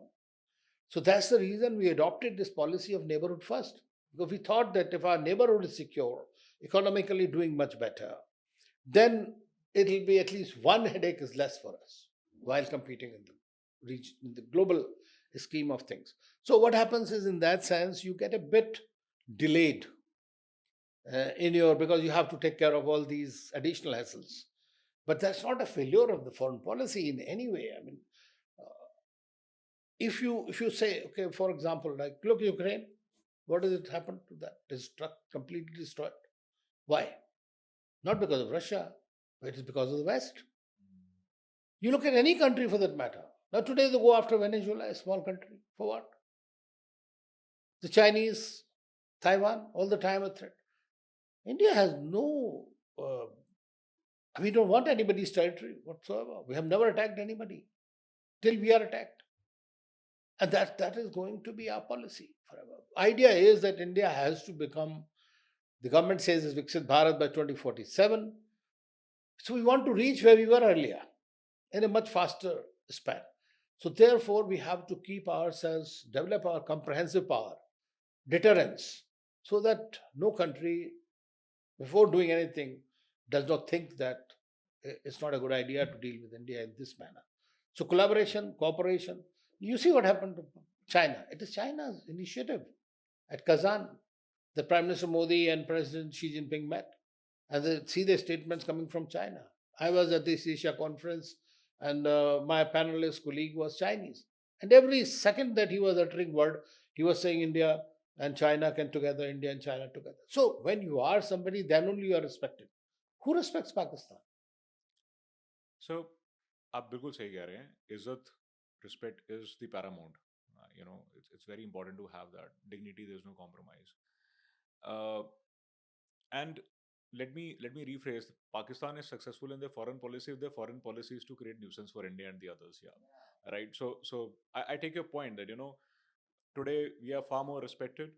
So that's the reason we adopted this policy of neighborhood first. Because we thought that if our neighborhood is secure, economically doing much better, then it will be at least one headache is less for us while competing in the global scheme of things. So what happens is, in that sense, you get a bit delayed because you have to take care of all these additional hassles. But that's not a failure of the foreign policy in any way. I mean, if you say, okay, for example, like look, Ukraine, what does it happen to that? It's completely destroyed. Why? Not because of Russia, but it is because of the West. You look at any country for that matter. Now today they go after Venezuela, a small country. For what? The Chinese, Taiwan, all the time a threat. India has no, we don't want anybody's territory whatsoever. We have never attacked anybody till we are attacked. And that is going to be our policy forever. Idea is that India has to become, the government says, is Viksit Bharat by 2047. So we want to reach where we were earlier in a much faster span. So therefore, we have to keep ourselves, develop our comprehensive power, deterrence, so that no country, before doing anything, does not think that it's not a good idea to deal with India in this manner. So collaboration, cooperation. You see what happened to China. It is China's initiative. At Kazan, the Prime Minister Modi and President Xi Jinping met. And see the statements coming from China. I was at this Asia conference and my panelist colleague was Chinese. And every second that he was uttering word, he was saying India and China can together, India and China together. So when you are somebody, then only you are respected. Who respects Pakistan? So, आप बिल्कुल सही कह रहे हैं. इज्जत, respect is the paramount. It's very important to have that dignity. There's no compromise. And let me rephrase. Pakistan is successful in their foreign policy if their foreign policy is to create nuisance for India and the others. Yeah, right. So I take your point that today we are far more respected.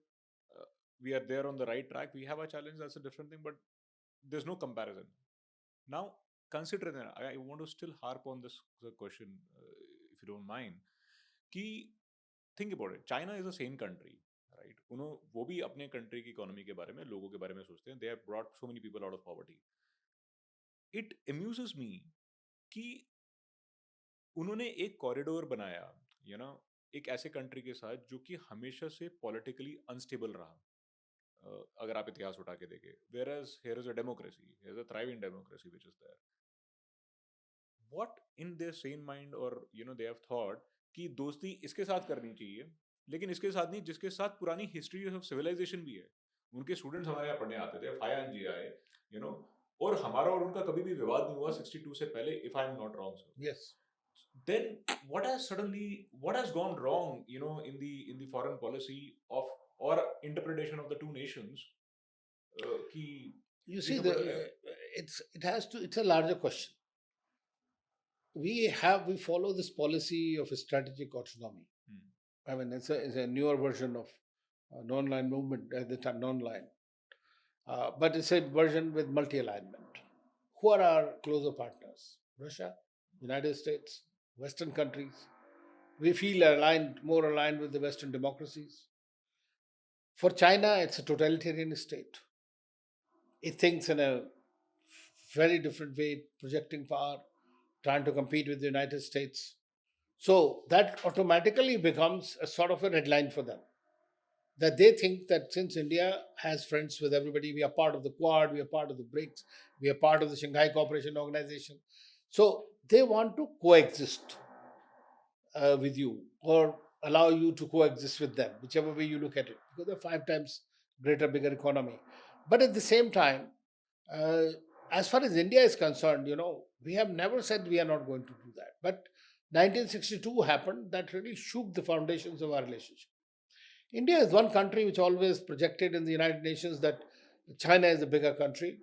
We are there on the right track. We have a challenge. That's a different thing, but there's no comparison. Now, consider that I want to still harp on this question, if you don't mind. Ki, think about it. China is a sane country, right? वो भी अपने country की economy के बारे में, लोगों के बारे में सोचते हैं. They have brought so many people out of poverty. It amuses me कि उन्होंने एक corridor बनाया, एक ऐसे country के साथ जो कि हमेशा से politically unstable रहा. अगर आप इतिहास उठा के देखें, whereas here is a democracy, here is a thriving democracy which is there. What in their sane mind or they have thought कि दोस्ती इसके साथ करनी चाहिए, लेकिन इसके साथ नहीं जिसके साथ पुरानी हिस्ट्री ऑफ सिविलाइजेशन भी है. उनके स्टूडेंट्स हमारे यहाँ पढ़ने आते थे, फायान जी आए, और हमारा और उनका कभी भी विवाद नहीं हुआ 62 से पहले, if I am not wrong, sir. Yes. Then what has gone wrong, in the foreign policy of or interpretation of the two nations? You see, it's a larger question. We follow this policy of strategic autonomy. I mean, it's a newer version of non-line movement at the time, non-line. But it's a version with multi-alignment. Who are our closer partners? Russia, United States, Western countries. We feel aligned, more aligned with the Western democracies. For China, it's a totalitarian state. It thinks in a very different way, projecting power, trying to compete with the United States. So that automatically becomes a sort of a red line for them. That they think that since India has friends with everybody, we are part of the Quad, we are part of the BRICS, we are part of the Shanghai Cooperation Organization. So they want to coexist with you or allow you to coexist with them, whichever way you look at it, because they're 5 times greater, bigger economy. But at the same time, uh, as far as India is concerned, we have never said we are not going to do that. But 1962 happened that really shook the foundations of our relationship. India is one country which always projected in the United Nations that China is a bigger country.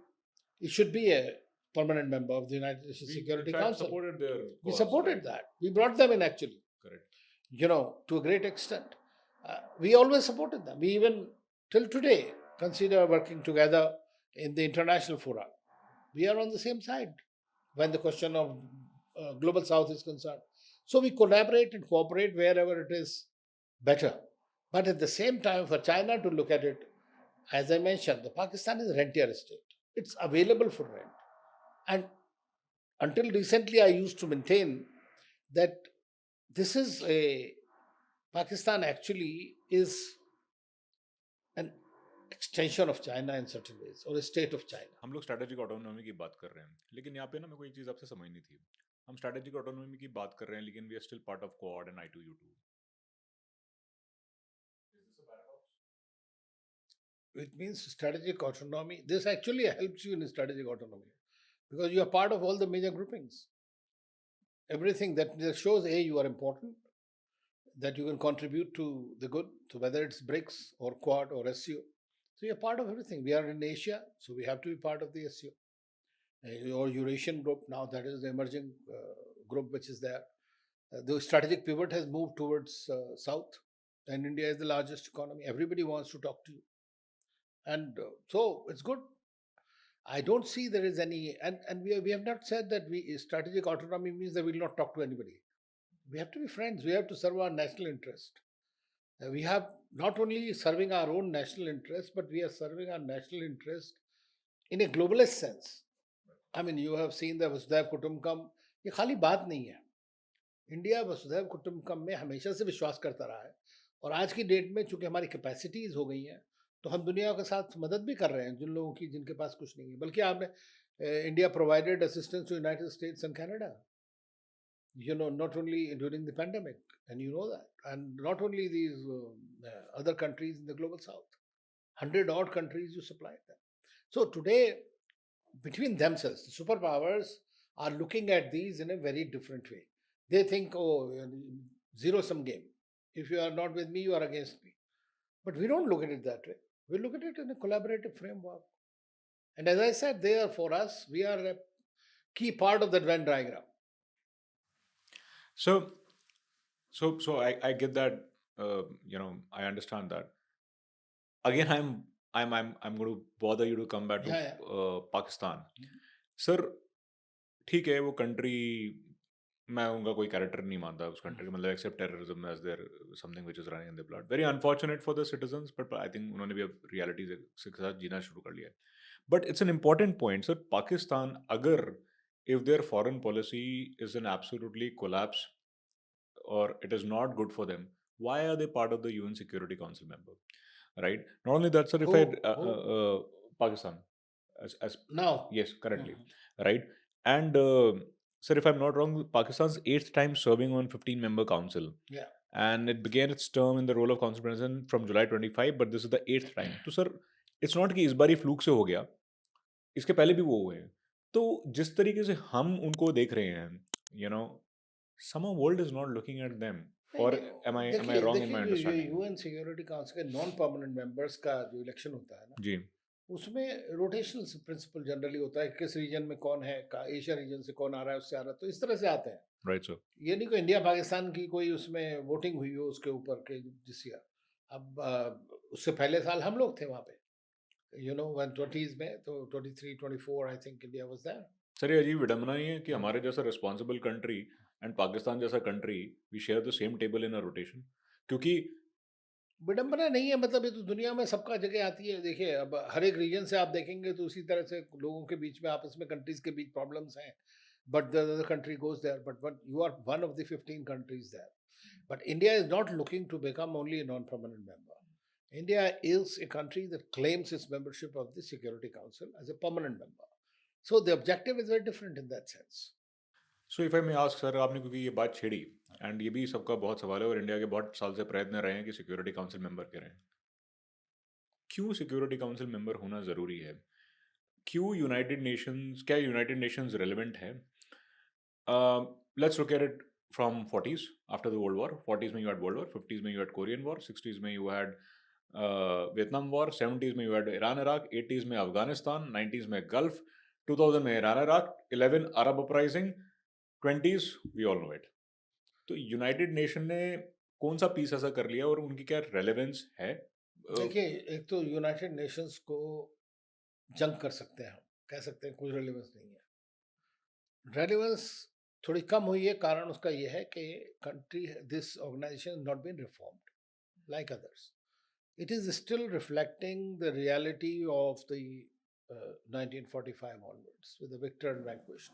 It should be a permanent member of the United Nations Security Council. Supported their We cause, supported right? that. We brought them in actually, Correct. to a great extent. We always supported them. We even, till today, consider working together in the international fora. We are on the same side when the question of global south is concerned. So we collaborate and cooperate wherever it is better. But at the same time, for China to look at it, as I mentioned, the Pakistan is a rentier state. It's available for rent. And until recently, I used to maintain that this is a Pakistan actually is an extension of China in certain ways, or a state of China. हम लोग strategic autonomy की बात कर रहे हैं, लेकिन यहाँ पे ना मेरे को एक चीज़ आपसे समझनी थी। हम स्ट्रैटेजिक ऑटोनॉमी की बात कर रहे हैं, लेकिन we are still part of Quad and I2U2. It means strategic autonomy. This actually helps you in strategic autonomy because you are part of all the major groupings. Everything that shows you are important, that you can contribute to the good. So whether it's BRICS or Quad or SCO, so you're part of everything. We are in Asia, so we have to be part of the SCO or Eurasian group. Now that is the emerging group which is there. The strategic pivot has moved towards south, and India is the largest economy. Everybody wants to talk to you, and so it's good. I don't see there is any, and we have not said that strategic autonomy means that we will not talk to anybody. We have to be friends. We have to serve our national interest. We have not only serving our own national interest, but we are serving our national interest in a globalist sense. I mean, you have seen the Vasudhaiv Kutumbakam. ये खाली बात नहीं है. India वसुधैव कुटुंबकम में हमेशा से विश्वास करता रहा है और आज की डेट में चूंकि हमारी कैपेसिटीज हो गई हैं तो हम दुनिया के साथ मदद भी कर रहे हैं जिन लोगों की जिनके पास कुछ नहीं है. बल्कि आपने India provided assistance to United States and Canada, not only during the pandemic, and you know that, and not only these other countries in the global south, 100 odd countries you supplied them. So today, between themselves, the superpowers are looking at these in a very different way. They think, oh, zero sum game. If you are not with me, you are against me. But we don't look at it that way. We look at it in a collaborative framework. And as I said, they are for us, we are a key part of that Venn diagram. So I get that. I understand that. Again, I'm going to bother you to come back to Yeah. Pakistan. Sir, ठीक है वो country, मैं उनका कोई character नहीं मानता उस country का, मतलब except terrorism as there something which is running in the blood. Very unfortunate for the citizens, but I think उन्होंने भी अब रियलिटी के साथ जीना शुरू कर लिया है. But it's an important point sir. Pakistan अगर if their foreign policy is an absolutely collapse or it is not good for them, why are they part of the UN Security Council member? Right? Not only that, sir, if Pakistan, as Now, yes, currently, right? And sir, if I'm not wrong, Pakistan's 8th time serving on 15-member council. Yeah. And it began its term in the role of council president from July 25, but this is the 8th time. तो sir, it's not कि इस बार ही fluke से हो गया, इसके पहले भी वो हुए हैं. तो जिस तरीके से हम उनको देख रहे हैं, somehow world is not looking at them. Or am I wrong in my understanding? UN security council के नॉन परमानेंट मेंबर्स का जो इलेक्शन होता है ना जी, उसमें रोटेशनल प्रिंसिपल जनरली होता है, किस रीजन में कौन है, एशिया रीजन से कौन आ रहा है, उससे आ रहा है, तो इस तरह से आते हैं. Right sir. ये नहीं कोई इंडिया पाकिस्तान की कोई उसमें वोटिंग हुई हो उसके ऊपर के जिस ईयर. अब उससे पहले साल हम लोग थे वहाँ पे, 20s में, तो 23 24 I think India was there. Sir ये अजीब विडंबना नहीं है कि हमारे जैसा रिस्पॉन्सिबल कंट्री and Pakistan जैसा country, we share the same table in a rotation? क्योंकि विडंबना नहीं है, मतलब ये तो दुनिया में सबका जगह आती है। देखिए, अब हर एक रीजन से आप देखेंगे तो उसी तरह से लोगों के बीच में, आपस में, कंट्रीज के बीच प्रॉब्लम्स हैं, but the other country goes there, but you are one of the 15 countries there. But India is not looking to become only a non-permanent member. India is a country that claims its membership of the Security Council as a permanent member. So the objective is very different in that sense. So if I may ask sir, आपने क्योंकि ये बात छेड़ी and ये भी सबका बहुत सवाल है और इंडिया के बहुत साल से प्रयत्न रहे हैं कि सिक्योरिटी काउंसिल मेंबर के रहें, क्यों सिक्योरिटी काउंसिल मेंबर होना ज़रूरी है? क्यों यूनाइटेड नेशंस, क्या यूनाइटेड नेशंस रेलिवेंट है? Let's look at it from 40s, after the world war. 40s में you had world war, 50s में you had Korean war, 60s में you had Vietnam war, 70s में you had Iran Iraq, 80s में Afghanistan, 90s में gulf, 2000 में Iran Iraq, 11 Arab uprising, 20s we all know it. तो United Nation ने कौन सा पीस ऐसा कर लिया और उनकी क्या रेलेवेंस है? देखिए, एक तो यूनाइटेड नेशंस को जंग कर सकते हैं, हम कह सकते हैं कोई रेलेवेंस नहीं है. रेलेवेंस थोड़ी कम हुई है. कारण उसका यह है कि country, this organization not been reformed like others. It is still reflecting the reality of the 1945 onwards, with the victor and vanquished.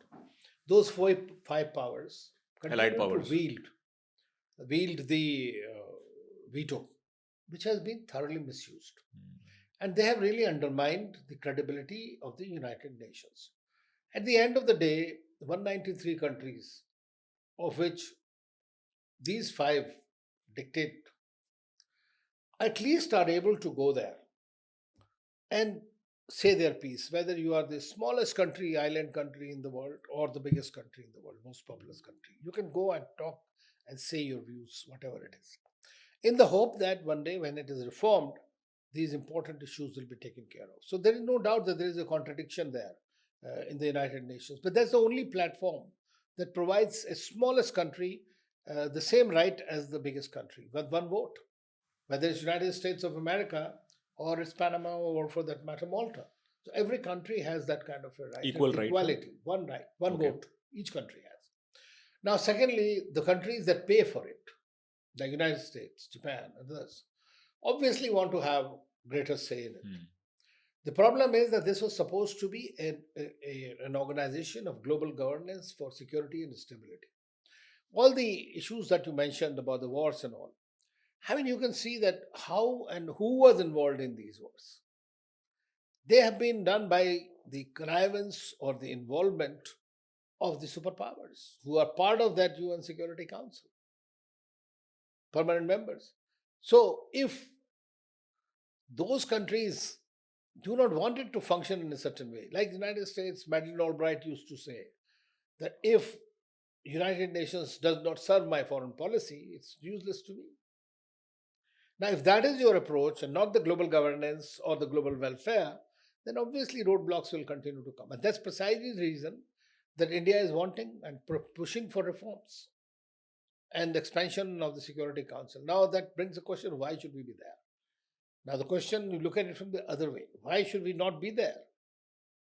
Those five powers Allied continue powers. to wield the veto, which has been thoroughly misused. And they have really undermined the credibility of the United Nations. At the end of the day, 193 countries, of which these five dictate, at least are able to go there and say their piece, whether you are the smallest country, island country in the world, or the biggest country in the world, most populous country. You can go and talk and say your views, whatever it is, in the hope that one day when it is reformed, these important issues will be taken care of. So there is no doubt that there is a contradiction there in the United Nations, but that's the only platform that provides a smallest country the same right as the biggest country, with one vote, whether it's United States of America or it's Panama or, for that matter, Malta. So every country has that kind of a right. Equal right. Equality. One right, one Okay. vote. Each country has. Now, secondly, the countries that pay for it, the United States, Japan, others, obviously want to have greater say in it. The problem is that this was supposed to be an organization of global governance for security and stability. All the issues that you mentioned about the wars and all, I mean, you can see that how and who was involved in these wars. They have been done by the connivance or the involvement of the superpowers who are part of that UN Security Council, permanent members. So if those countries do not want it to function in a certain way, like the United States, Madeleine Albright used to say that if United Nations does not serve my foreign policy, it's useless to me. Now, if that is your approach and not the global governance or the global welfare, then obviously roadblocks will continue to come. And that's precisely the reason that India is wanting and pushing for reforms and expansion of the Security Council. Now, that brings the question, why should we be there? Now, the question, you look at it from the other way. Why should we not be there?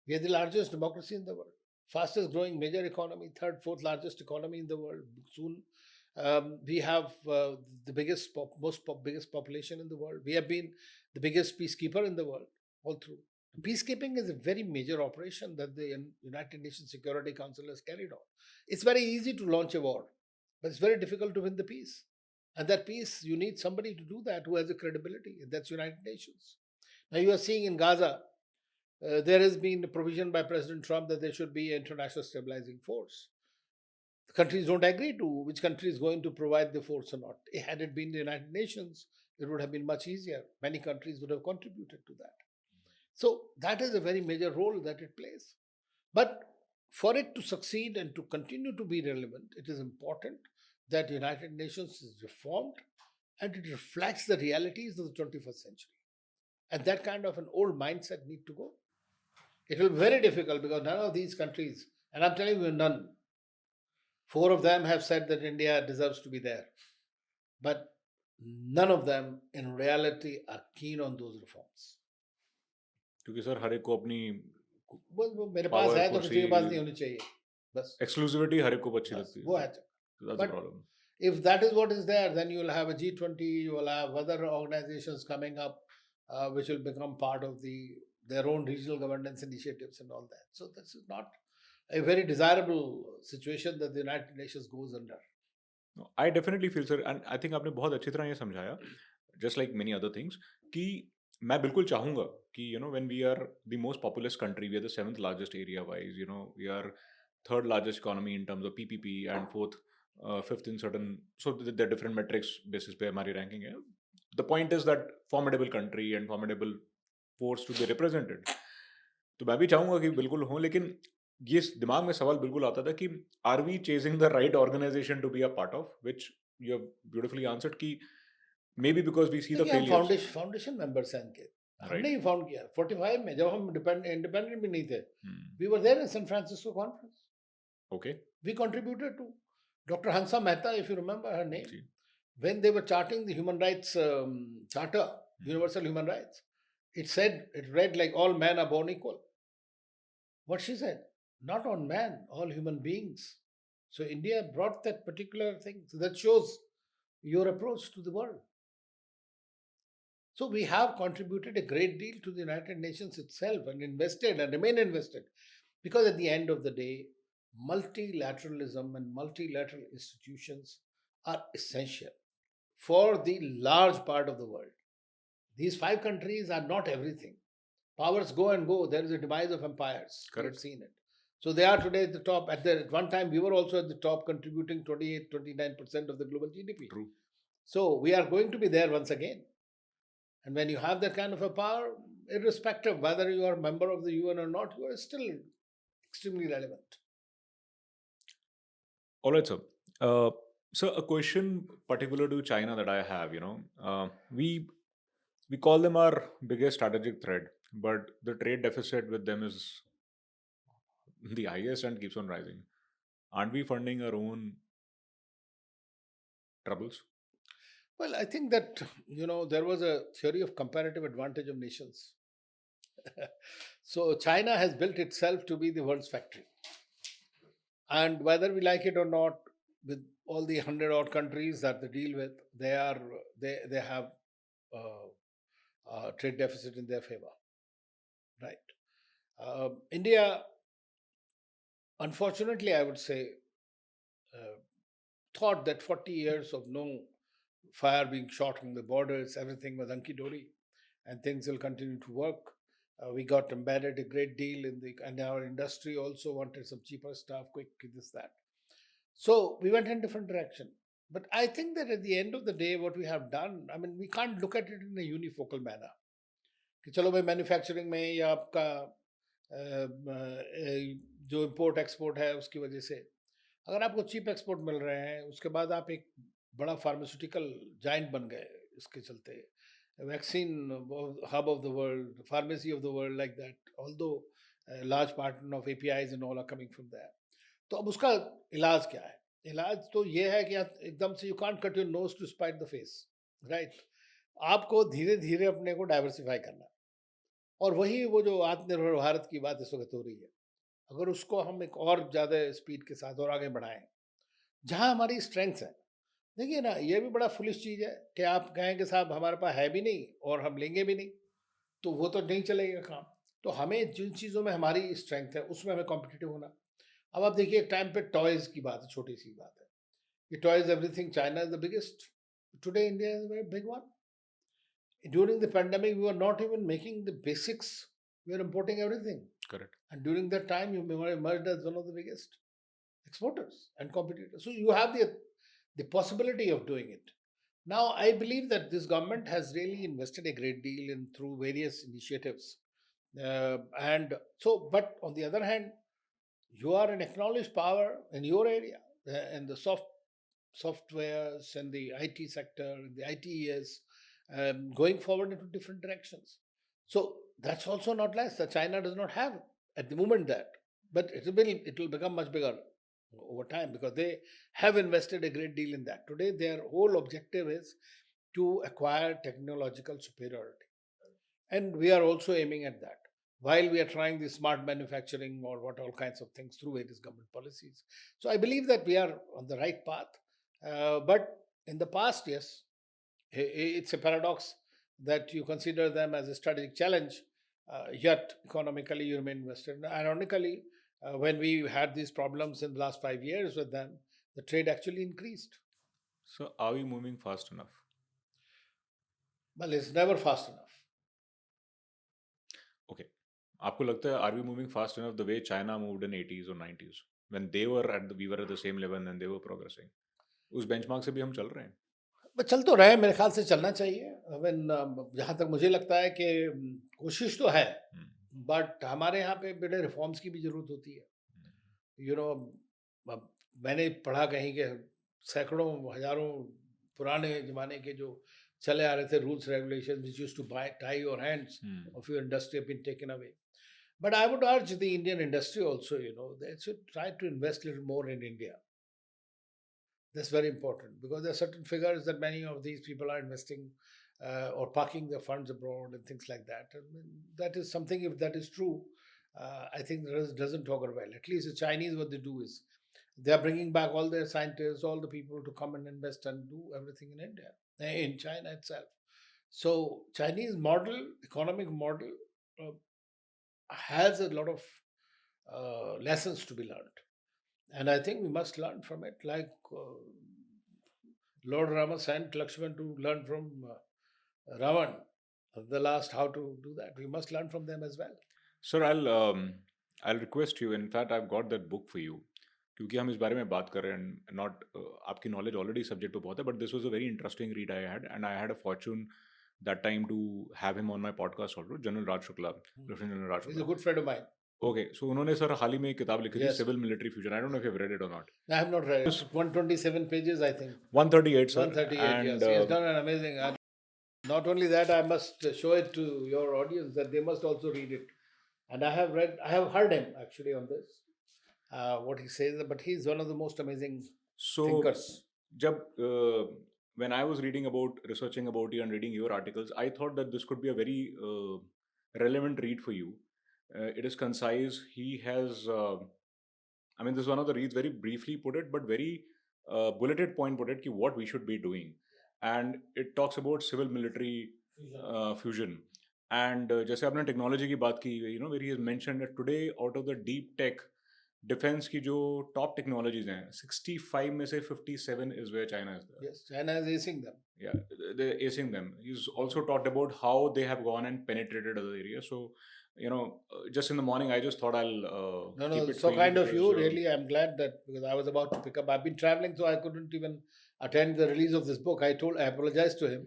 We are the largest democracy in the world, fastest growing major economy, third, fourth largest economy in the world. Soon, we have the biggest population in the world. We have been the biggest peacekeeper in the world all through. Peacekeeping is a very major operation that the United Nations Security Council has carried on. It's very easy to launch a war, but it's very difficult to win the peace. And that peace, you need somebody to do that who has a credibility, and that's United Nations. Now you are seeing in Gaza, there has been a provision by President Trump that there should be an international stabilizing force. The countries don't agree to which country is going to provide the force or not. Had it been the United Nations, it would have been much easier. Many countries would have contributed to that. So that is a very major role that it plays. But for it to succeed and to continue to be relevant, it is important that the United Nations is reformed and it reflects the realities of the 21st century. And that kind of an old mindset need to go. It will be very difficult because none of these countries, and I'm telling you none, 4 of them have said that India deserves to be there. But none of them in reality are keen on those reforms. क्योंकि sir हर एक को अपनी वो मेरे पास है तो किसी के पास नहीं होनी चाहिए, बस एक्सक्लूसिविटी हर एक को अच्छी लगती है. वो है. That's But the problem. if that is what is there, then you will have a G20, you will have other organizations coming up, which will become part of their own regional governance initiatives and all that. So this is not a very desirable situation that the United Nations goes under. No, I definitely feel, sir, and I think आपने बहुत अच्छी तरह ये समझाया, just like many other things, कि मैं बिल्कुल चाहूँगा कि when we are the most populous country, we are the seventh largest area wise, we are third largest economy in terms of PPP and fifth in certain, so there are different metrics basis पे हमारी ranking है. The point is that formidable country and formidable force to be represented. तो मैं भी चाहूँगा कि बिल्कुल हो, लेकिन ये दिमाग में सवाल बिल्कुल आता था कि are we chasing the right organisation to be a part of, which you have beautifully answered कि maybe because we see the देखिए हम फेलियर्स. फाउंडेशन मेंबर्स हैं इनके, हमने राइट. ही फाउंड किया 45 में, जब हम इंडिपेंडेंट भी नहीं थे. We were there in San Francisco conference. Okay. We contributed to. Dr. Hansa Mehta, if you remember her name, जी. when they were charting the human rights charter, universal human rights, it read like all men are born equal. What she said, not on man, all human beings. So India brought that particular thing. So that shows your approach to the world. So we have contributed a great deal to the United Nations itself and invested and remain invested. Because at the end of the day, multilateralism and multilateral institutions are essential for the large part of the world. These 5 countries are not everything. Powers go and go. There is a demise of empires. We have Correct. seen it. So they are today at the top. At one time, we were also at the top, contributing 28, 29% of the global GDP. True. So we are going to be there once again. And when you have that kind of a power, irrespective whether you are a member of the UN or not, you are still extremely relevant. All right, sir. So a question particular to China that I have, we call them our biggest strategic threat, but the trade deficit with them is the highest and keeps on rising. Aren't we funding our own troubles? Well, I think that, there was a theory of comparative advantage of nations. So China has built itself to be the world's factory. And whether we like it or not, with all the 100 odd countries that they deal with, they have trade deficit in their favor. Right. India, unfortunately, I would say, thought that 40 years of no fire being shot on the borders, everything was hunky dory, and things will continue to work. We got embedded a great deal and our industry also wanted some cheaper stuff, quick this, that. So we went in different direction. But I think that at the end of the day, what we have done, I mean, we can't look at it in a unifocal manner. कि चलो भाई manufacturing में या आपका जो import export है उसकी वजह से अगर आपको चीप एक्सपोर्ट मिल रहे हैं, उसके बाद आप एक बड़ा फार्मास्यूटिकल जाइंट बन गए इसके चलते, vaccine hub of the world, pharmacy of the world, like that, although a large part of APIs and all are coming from there. तो अब उसका इलाज क्या है? इलाज तो ये है कि एकदम से you can't cut your nose to spite the face, right? आपको धीरे धीरे अपने को डाइवर्सिफाई करना, और वही वो जो आत्मनिर्भर भारत की बात इस वक्त हो रही है, अगर उसको हम एक और ज़्यादा स्पीड के साथ और आगे बढ़ाएं, जहाँ हमारी स्ट्रेंथ्स हैं. देखिए ना, ये भी बड़ा फुलिश चीज़ है कि आप कहें कि साहब हमारे पास है भी नहीं और हम लेंगे भी नहीं, तो वो तो नहीं चलेगा काम. तो हमें जिन चीज़ों में हमारी स्ट्रेंथ है उसमें हमें कॉम्पिटिटिव होना. अब आप देखिए, एक टाइम पे टॉयज़ की बात है, छोटी सी बात है, ये toys everything, China is the biggest, today India is very big one. During the pandemic, we were not even making the basics, we were importing everything. Correct. And during that time, you emerged as one of the biggest exporters and competitors. So you have the possibility of doing it. Now, I believe that this government has really invested a great deal in through various initiatives. And so, but on the other hand, you are an acknowledged power in your area, in the softwares and the IT sector, the ITES, going forward into different directions. So that's also not less. That China does not have at the moment that, but it will become much bigger over time because they have invested a great deal in that. Today, their whole objective is to acquire technological superiority, and we are also aiming at that. while we are trying the smart manufacturing or what all kinds of things through various government policies. So I believe that we are on the right path. But in the past, yes, it's a paradox that you consider them as a strategic challenge, yet economically you remain invested. And ironically, when we had these problems in the last 5 years with them, the trade actually increased. So are we moving fast enough? Well, it's never fast enough. Okay. आपको लगता है, are we moving fast enough the way China moved in 80s or 90s when they were we were at the same level and they were progressing? उस benchmark से भी हम चल रहे हैं. बस चल तो रहे हैं, मेरे ख्याल से चलना चाहिए। जहाँ तक मुझे लगता है कि कोशिश तो है, बट हमारे यहाँ पे बड़े रिफॉर्म्स की भी जरूरत होती है। यू नो, मैंने पढ़ा कहीं के सैकड़ों हजारों पुराने जमाने के जो चले आ रहे थे rules regulation which used to tie your hands of your industry have been taken away. But I would urge the Indian industry also, they should try to invest a little more in India. That's very important because there are certain figures that many of these people are investing or parking their funds abroad and things like that. I mean, that is something, if that is true, I think doesn't augur well. At least the Chinese, what they do is they are bringing back all their scientists, all the people to come and invest and do everything in India, in China itself. So Chinese model, economic model, uh, has a lot of lessons to be learned. And I think we must learn from it, like Lord Rama sent Lakshman to learn from Ravan, the last, how to do that. We must learn from them as well. Sir, I'll request you. In fact, I've got that book for you. क्योंकि हम इस बारे में बात कर रहे हैं not आपकी नॉलेज ऑलरेडी सब्जेक्ट पे बहुत है but this was a very interesting read I had and I had a fortune that time to have him on my podcast also general Raj Shukla lieutenant general Raj He's a Shukla good friend of mine. Okay so उन्होंने sir हाल ही में एक किताब लिखी थी Yes. Civil military fusion I don't know if you have read it और not I have not read it. 127 pages, I think. 138 sir 138, and yes. He has done an amazing. And not only that, I must show it to your audience that they must also read it. And I have heard him actually on this, what he says, but he's one of the most amazing so thinkers. jab when I was researching about you and reading your articles, I thought that this could be a very relevant read for you. It is concise. He has I mean, this is one of the reads, very briefly put it, but very bulleted point put it, ki what we should be doing. And it talks about civil military fusion. And जैसे आपने technology की बात की, where he has mentioned that today out of the deep tech, defence की जो top technologies हैं 65 में से 57 is where China is there. Yes, China is acing them. Yeah, they're acing them. He's also talked about how they have gone and penetrated other areas. So, just in the morning, I just thought I'll No, keep it so for kind of because, you. Really, I'm glad that because I was about to pick up. I've been traveling, so I couldn't even attend the release of this book. I apologized to him.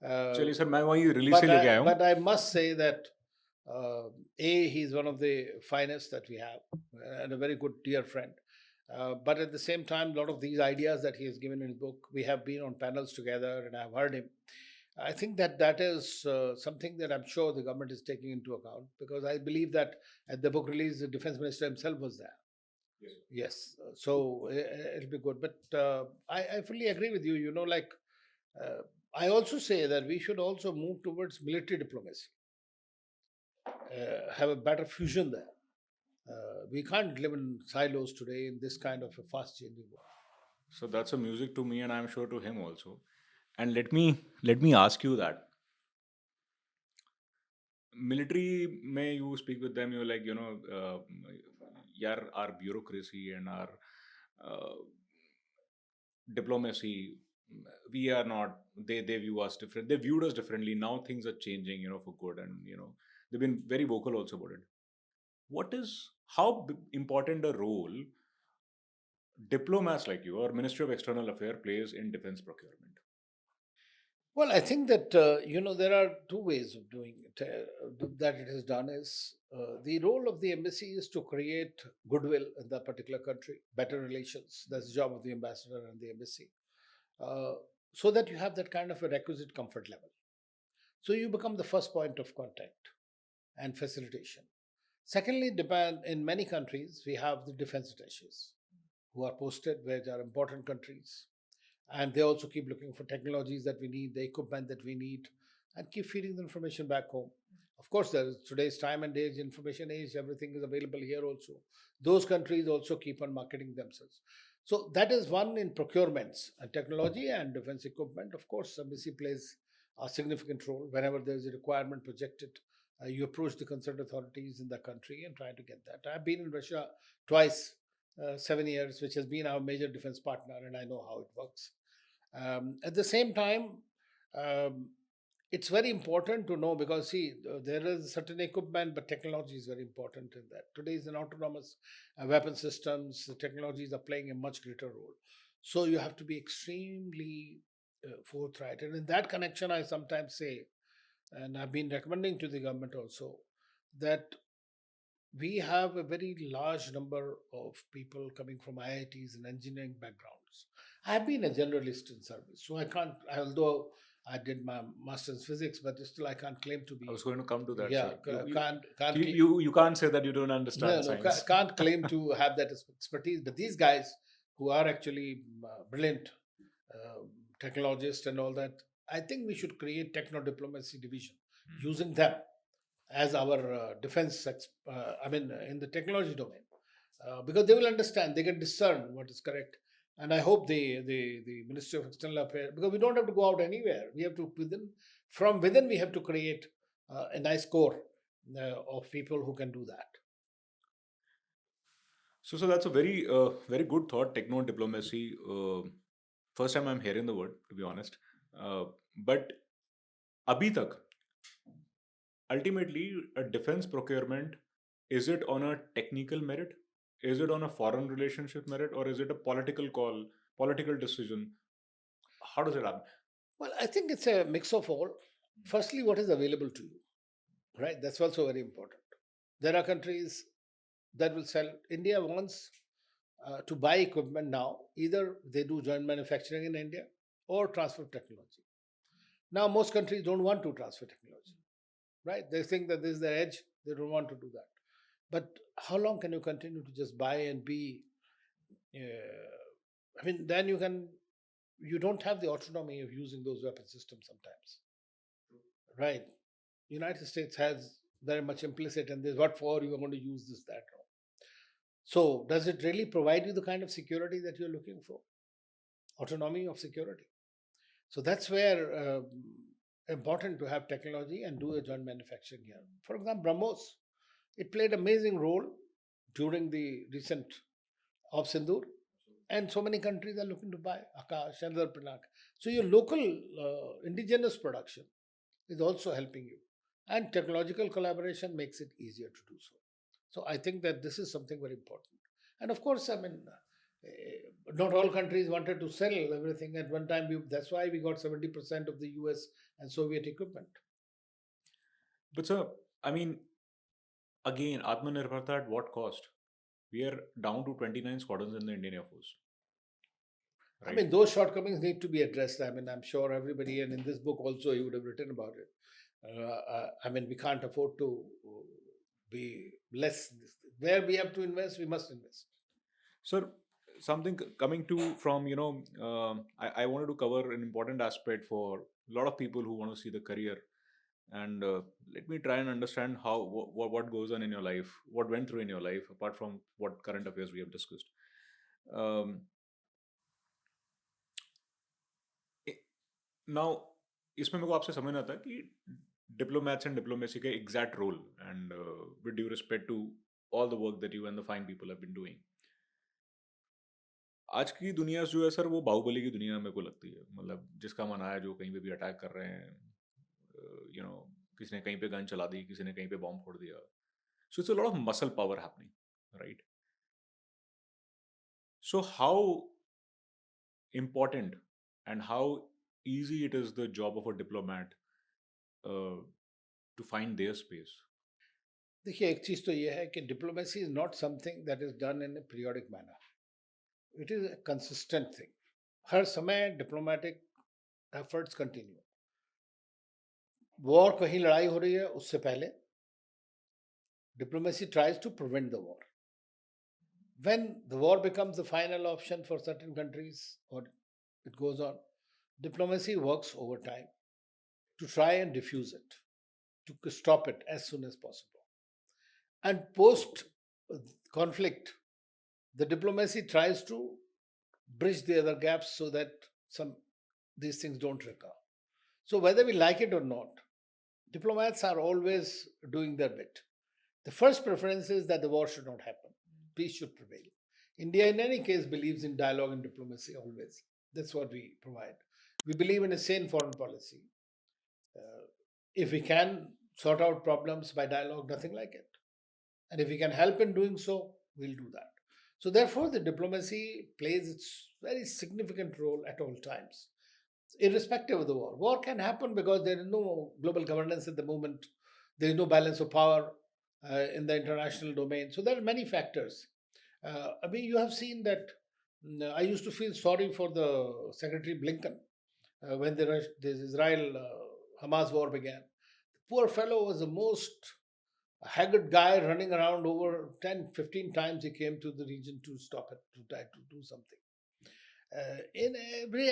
चलिए sir मैं वही release से लेके आया हूँ. But I must say that he's one of the finest that we have and a very good dear friend. But at the same time, a lot of these ideas that he has given in his book, we have been on panels together and I've heard him. I think that is something that I'm sure the government is taking into account because I believe that at the book release, the defense minister himself was there. Yes. So it'll be good. But I fully agree with you. I also say that we should also move towards military diplomacy. Have a better fusion there. We can't live in silos today in this kind of a fast changing world. So that's a music to me, and I'm sure to him also. And let me ask you that. Military, may you speak with them? You're like, our bureaucracy and our diplomacy, we are not. They view us different. They viewed us differently. Now things are changing, for good, and they've been very vocal also about it. How important a role diplomats like you or Ministry of External Affairs plays in defense procurement? Well, I think that there are two ways of doing it. That it is done is the role of the embassy is to create goodwill in that particular country, better relations. That's the job of the ambassador and the embassy, so that you have that kind of a requisite comfort level. So you become the first point of contact and facilitation. Secondly, in many countries we have the defense attaches who are posted where there are important countries, and they also keep looking for technologies that we need, the equipment that we need, and keep feeding the information back home. Of course, there is today's time and age, information age, everything is available here also. Those countries also keep on marketing themselves. So that is one in procurements and technology and defense equipment. Of course, embassy plays a significant role whenever there is a requirement projected. You approach the concerned authorities in the country and try to get that. I've been in Russia twice, 7 years, which has been our major defense partner, and I know how it works. At the same time, um, it's very important to know because see, there is certain equipment, but technology is very important in that. Today is an autonomous weapon systems. The technologies are playing a much greater role. So you have to be extremely forthright. And in that connection, I sometimes say, and I've been recommending to the government also, that we have a very large number of people coming from IITs and engineering backgrounds. I've been a generalist in service, so I can't, although I did my master's in physics, but still I can't claim to be. I was going to come to that, Yeah, sir. can't You can't say that you don't no, understand no, science. can't claim to have that expertise. But these guys who are actually brilliant technologists and all that, I think we should create techno diplomacy division using them as our in the technology domain, because they will understand, they can discern what is correct. And I hope the Ministry of External Affairs, because we don't have to go out anywhere, we have to from within we have to create a nice core of people who can do that. So that's a very good thought, techno diplomacy. First time I'm hearing the word, to be honest. But abhi tak, ultimately, a defense procurement, is it on a technical merit? Is it on a foreign relationship merit? Or is it a political call, political decision? How does it happen? Well, I think it's a mix of all. Firstly, what is available to you, right? That's also very important. There are countries that will sell. India wants to buy equipment now. Either they do joint manufacturing in India or transfer technology. Now, most countries don't want to transfer technology, right? They think that this is their edge. They don't want to do that. But how long can you continue to just buy and be? Then you don't have the autonomy of using those weapon systems sometimes, right? United States has very much implicit in this. What for you are going to use this, that, wrong. So, does it really provide you the kind of security that you're looking for? Autonomy of security. So that's where important to have technology and do a joint manufacturing here. For example, BrahMos, it played amazing role during the recent of Sindoor, and so many countries are looking to buy Akash and other Pinak. So your local indigenous production is also helping you, and technological collaboration makes it easier to do so. So I think that this is something very important. And of course, not all countries wanted to sell everything at one time. That's why we got 70% of the US and Soviet equipment. But sir, I mean, again, Atmanirbharta at what cost? We are down to 29 squadrons in the Indian Air Force. Right? Those shortcomings need to be addressed. I'm sure everybody, and in this book also, you would have written about it. We can't afford to be less. Where we have to invest, we must invest. Sir, something coming to from, I wanted to cover an important aspect for a lot of people who want to see the career. And let me try and understand what goes on in your life, what went through in your life, apart from what current affairs we have discussed. Um, Now, इसमें मेरे को आपसे समझना था कि diplomats and diplomacy का exact role, and with due respect to all the work that you and the fine people have been doing. आज की दुनिया जो है सर, वो बाहुबली की दुनिया मेरे को लगती है. मतलब जिसका मन आया जो कहीं पे भी अटैक कर रहे हैं, किसी ने कहीं पे गन चला दी, किसी ने कहीं पे बॉम्ब फोड़ दिया. So it's a lot of muscle power happening, right? So how important and how easy it is the job of a diplomat to find their space? देखिए, एक चीज तो ये है कि diplomacy is not something that is done in A periodic manner. It is a consistent thing. हर समय diplomatic efforts continue. War, कहीं लड़ाई हो रही है, उससे पहले diplomacy tries to prevent the war. When the war becomes the final option for certain countries or it goes on, diplomacy works overtime to try and diffuse it. to stop it as soon as possible. And post conflict, the diplomacy tries to bridge the other gaps so that these things don't recur. So whether we like it or not, diplomats are always doing their bit. The first preference is that the war should not happen. Peace should prevail. India, in any case, believes in dialogue and diplomacy always. That's what we provide. We believe in a sane foreign policy. If we can sort out problems by dialogue, nothing like it. And if we can help in doing so, we'll do that. So, therefore, the diplomacy plays its very significant role at all times, irrespective of the war. War can happen because there is no global governance at the moment, there is no balance of power in the international domain. So, there are many factors. I mean, you have seen that. I used to feel sorry for the Secretary Blinken when the Israel Hamas war began. The poor fellow was the most haggard guy running around over 10, 15 times he came to the region to stop it, to try to do something. In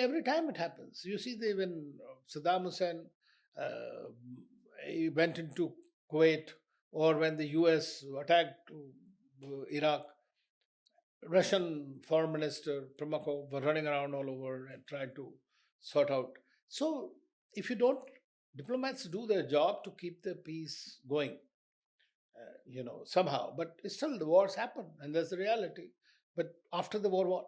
every time it happens. You see, when Saddam Hussein he went into Kuwait, or when the US attacked Iraq, Russian Foreign Minister Primakov were running around all over and tried to sort out. So, if you don't, diplomats do their job to keep the peace going, somehow. But still, the wars happen, and that's the reality. But after the war, what?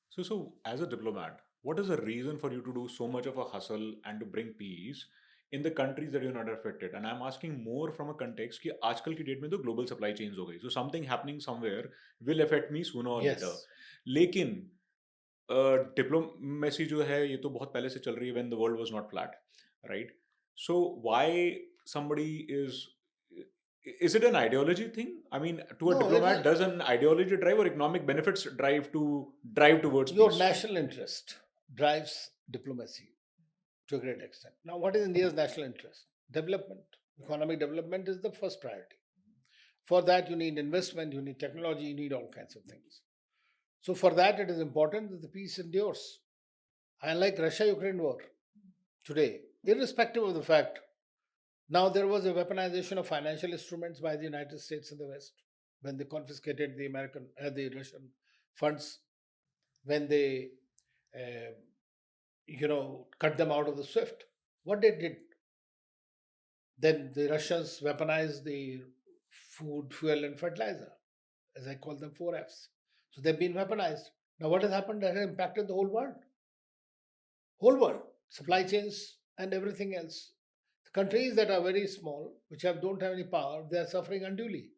So as a diplomat, what is the reason for you to do so much of a hustle and to bring peace in the countries that you're not affected? And I'm asking more from a context कि आजकल की date में तो global supply chains हो गई. So something happening somewhere will affect me sooner or later. Yes. लेकिन diplomacy जो है ये तो बहुत पहले से चल रही है when the world was not flat, right? So why somebody is it an ideology thing? I mean, to a No, diplomat, does an ideology drive or economic benefits drive towards your peace? national interest drives diplomacy to a great extent. Now, what is India's national interest? Development. Economic development is the first priority. For that, you need investment, you need technology, you need all kinds of things. So, for that, it is important that the peace endures. Unlike Russia-Ukraine war today, irrespective of the fact, now there was a weaponization of financial instruments by the United States and the West when they confiscated the Russian funds, when they, cut them out of the SWIFT. What they did? Then the Russians weaponized the food, fuel, and fertilizer, as I call them 4Fs. So they've been weaponized. Now, what has happened? That has impacted the whole world. Whole world, supply chains and everything else. The countries that are very small, which don't have any power, they are suffering unduly.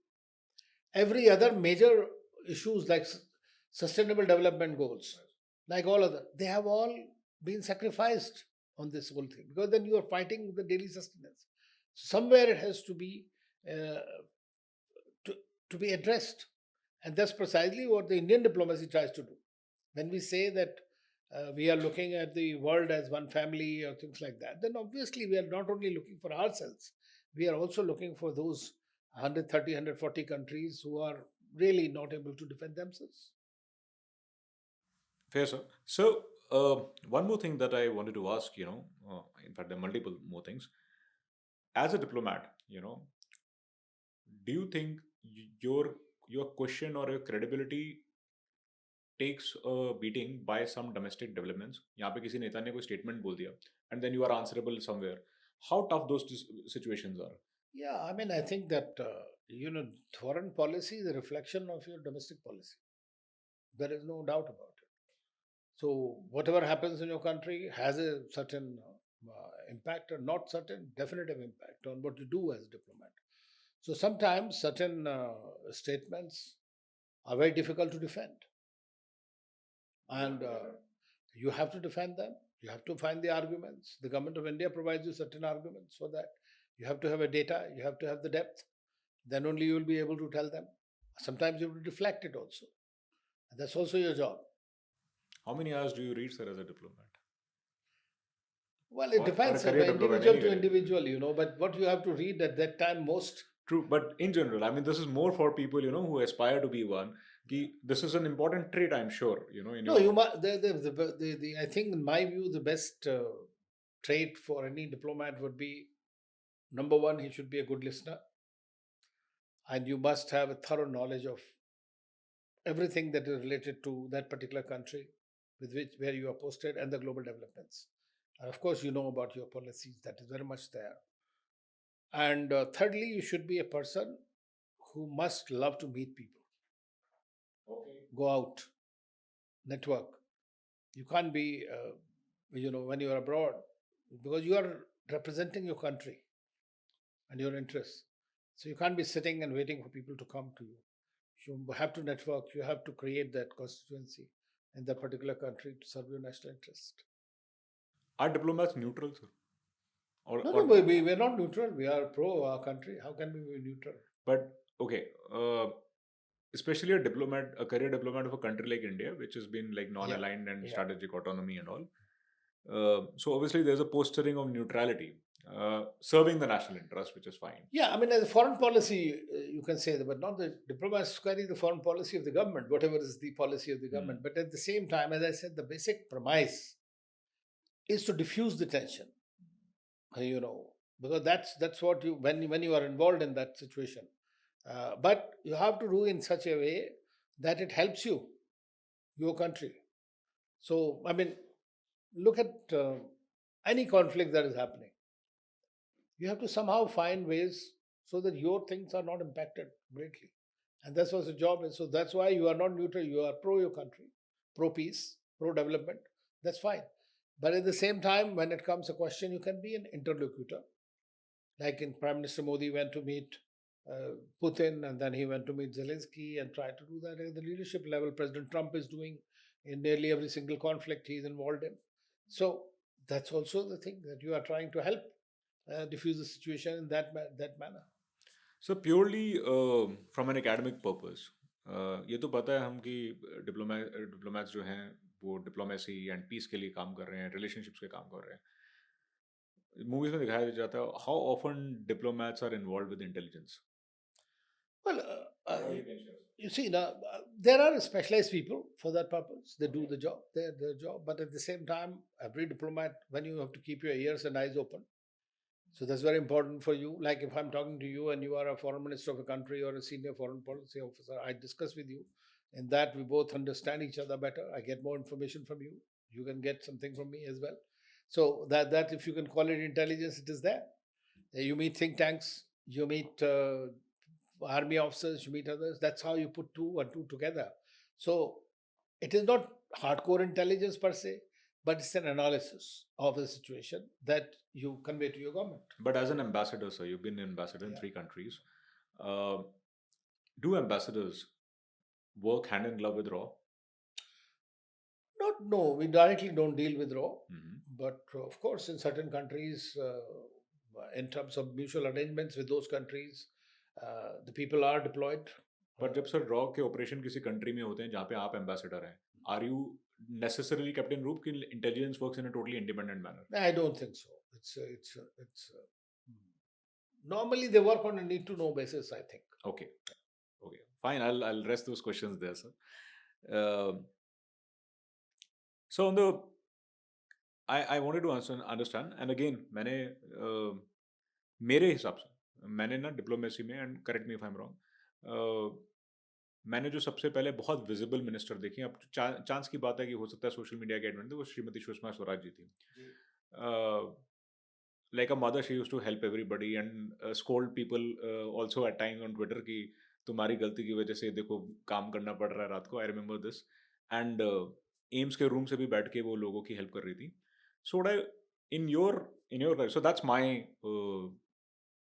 Every other major issues like sustainable development goals, like all other, they have all been sacrificed on this whole thing, because then you are fighting the daily sustenance. Somewhere it has to be to be addressed, and that's precisely what the Indian diplomacy tries to do. When we say that we are looking at the world as one family or things like that, then obviously we are not only looking for ourselves, we are also looking for those 130, 140 countries who are really not able to defend themselves. Fair, sir. So, one more thing that I wanted to ask, in fact, there are multiple more things. As a diplomat, do you think your question or your credibility takes a beating by some domestic developments? यहाँ पे किसी नेता ने कोई statement बोल दिया, and then you are answerable somewhere. How tough those situations are? Yeah, I mean, I think that, foreign policy is a reflection of your domestic policy. There is no doubt about it. So, whatever happens in your country has a certain impact, or not certain, definitive impact on what you do as a diplomat. So, sometimes certain statements are very difficult to defend. And you have to defend them. You have to find the arguments. The government of India provides you certain arguments for that. You have to have a data, you have to have the depth. Then only you will be able to tell them. Sometimes you have to deflect it also. And that's also your job. How many hours do you read, sir, as a diplomat? Well, it depends on individual to individual, but what you have to read at that time most. True, but in general, I mean, this is more for people, who aspire to be one. This is an important trait, I'm sure, No, you must. I think, in my view, the best trait for any diplomat would be number one, he should be a good listener, and you must have a thorough knowledge of everything that is related to that particular country with which where you are posted and the global developments. And of course, you know about your policies. That is very much there. And thirdly, you should be a person who must love to meet people. Okay. Go out, network. You can't be, when you are abroad, because you are representing your country and your interests. So you can't be sitting and waiting for people to come to you. You have to network, you have to create that constituency in that particular country to serve your national interest. Are diplomats neutral, sir? No, we're not neutral. We are pro our country. How can we be neutral? But okay, especially a career diplomat of a country like India, which has been like non-aligned and strategic autonomy and all. So obviously there's a posturing of neutrality, serving the national interest, which is fine. Yeah, I mean, as a foreign policy, you can say that, but not the diplomats carry the foreign policy of the government, whatever is the policy of the government. But at the same time, as I said, the basic premise is to diffuse the tension. Because that's what you when you are involved in that situation. But you have to do in such a way that it helps you, your country. So, I mean, look at any conflict that is happening. You have to somehow find ways so that your things are not impacted greatly. And that's what the job is. So that's why you are not neutral. You are pro your country, pro peace, pro development. That's fine. But at the same time, when it comes a question, you can be an interlocutor. Like in Prime Minister Modi went to meet Putin, and then he went to meet Zelensky and tried to do that at the leadership level. President Trump is doing in nearly every single conflict he is involved in. So that's also the thing that you are trying to help diffuse the situation in that manner. So purely from an academic purpose, ये तो पता है हम कि diplomats जो हैं वो diplomacy and piece के लिए काम कर रहे हैं, रिलेशनशिप्स के काम कर रहे हैं. मूवीज में दिखाया जाता है how often diplomats are involved with intelligence. Well, you see, now there are specialized people for that purpose. They do the job, their job. But at the same time, every diplomat, when you have to keep your ears and eyes open, so that's very important for you. Like if I'm talking to you and you are a foreign minister of a country or a senior foreign policy officer, I discuss with you. In that, we both understand each other better. I get more information from you. You can get something from me as well. So that if you can call it intelligence, it is there. You meet think tanks, you meet army officers, you meet others. That's how you put two and two together. So it is not hardcore intelligence per se, but it's an analysis of the situation that you convey to your government. But as an ambassador, sir, you've been an ambassador in 3 countries. Do ambassadors work hand in glove with RAW? No, we directly don't deal with RAW. But of course, in certain countries, in terms of mutual arrangements with those countries, the people are deployed. पर जब sir रॉ के operation किसी country में होते हैं जहाँ पे आप एम्बेसडर हैं, are you necessarily Captain Roop ki intelligence works in a totally independent manner? I don't think so. It's normally they work on a need to know basis, I think. Okay, fine. I'll rest those questions there, sir. So on the I wanted to understand, and again मैंने मेरे हिसाब से मैंने ना diplomacy में, and correct me if I am wrong, मैंने जो सबसे पहले बहुत विजिबल मिनिस्टर देखी, अब चांस की बात है कि हो सकता है सोशल मीडिया के एडवेंट, वो श्रीमती सुषमा स्वराज जी थी. Like a mother she used to help everybody and scold people also at times on Twitter कि तुम्हारी गलती की वजह से देखो काम करना पड़ रहा है रात को. I remember this. And AIIMS के रूम से भी बैठ के वो लोगों की हेल्प कर रही थी. So in your so that's my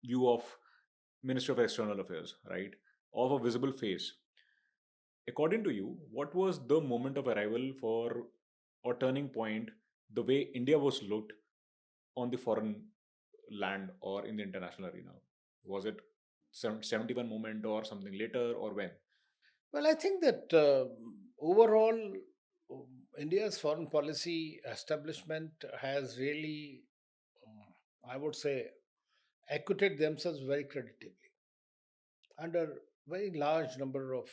view of Minister of External Affairs, right, of a visible face. According to you, what was the moment of arrival for or turning point, the way India was looked on the foreign land or in the international arena? Was it 71 moment or something later, or when? Well, I think that overall India's foreign policy establishment has really, I would say, acquitted themselves very creditably under very large number of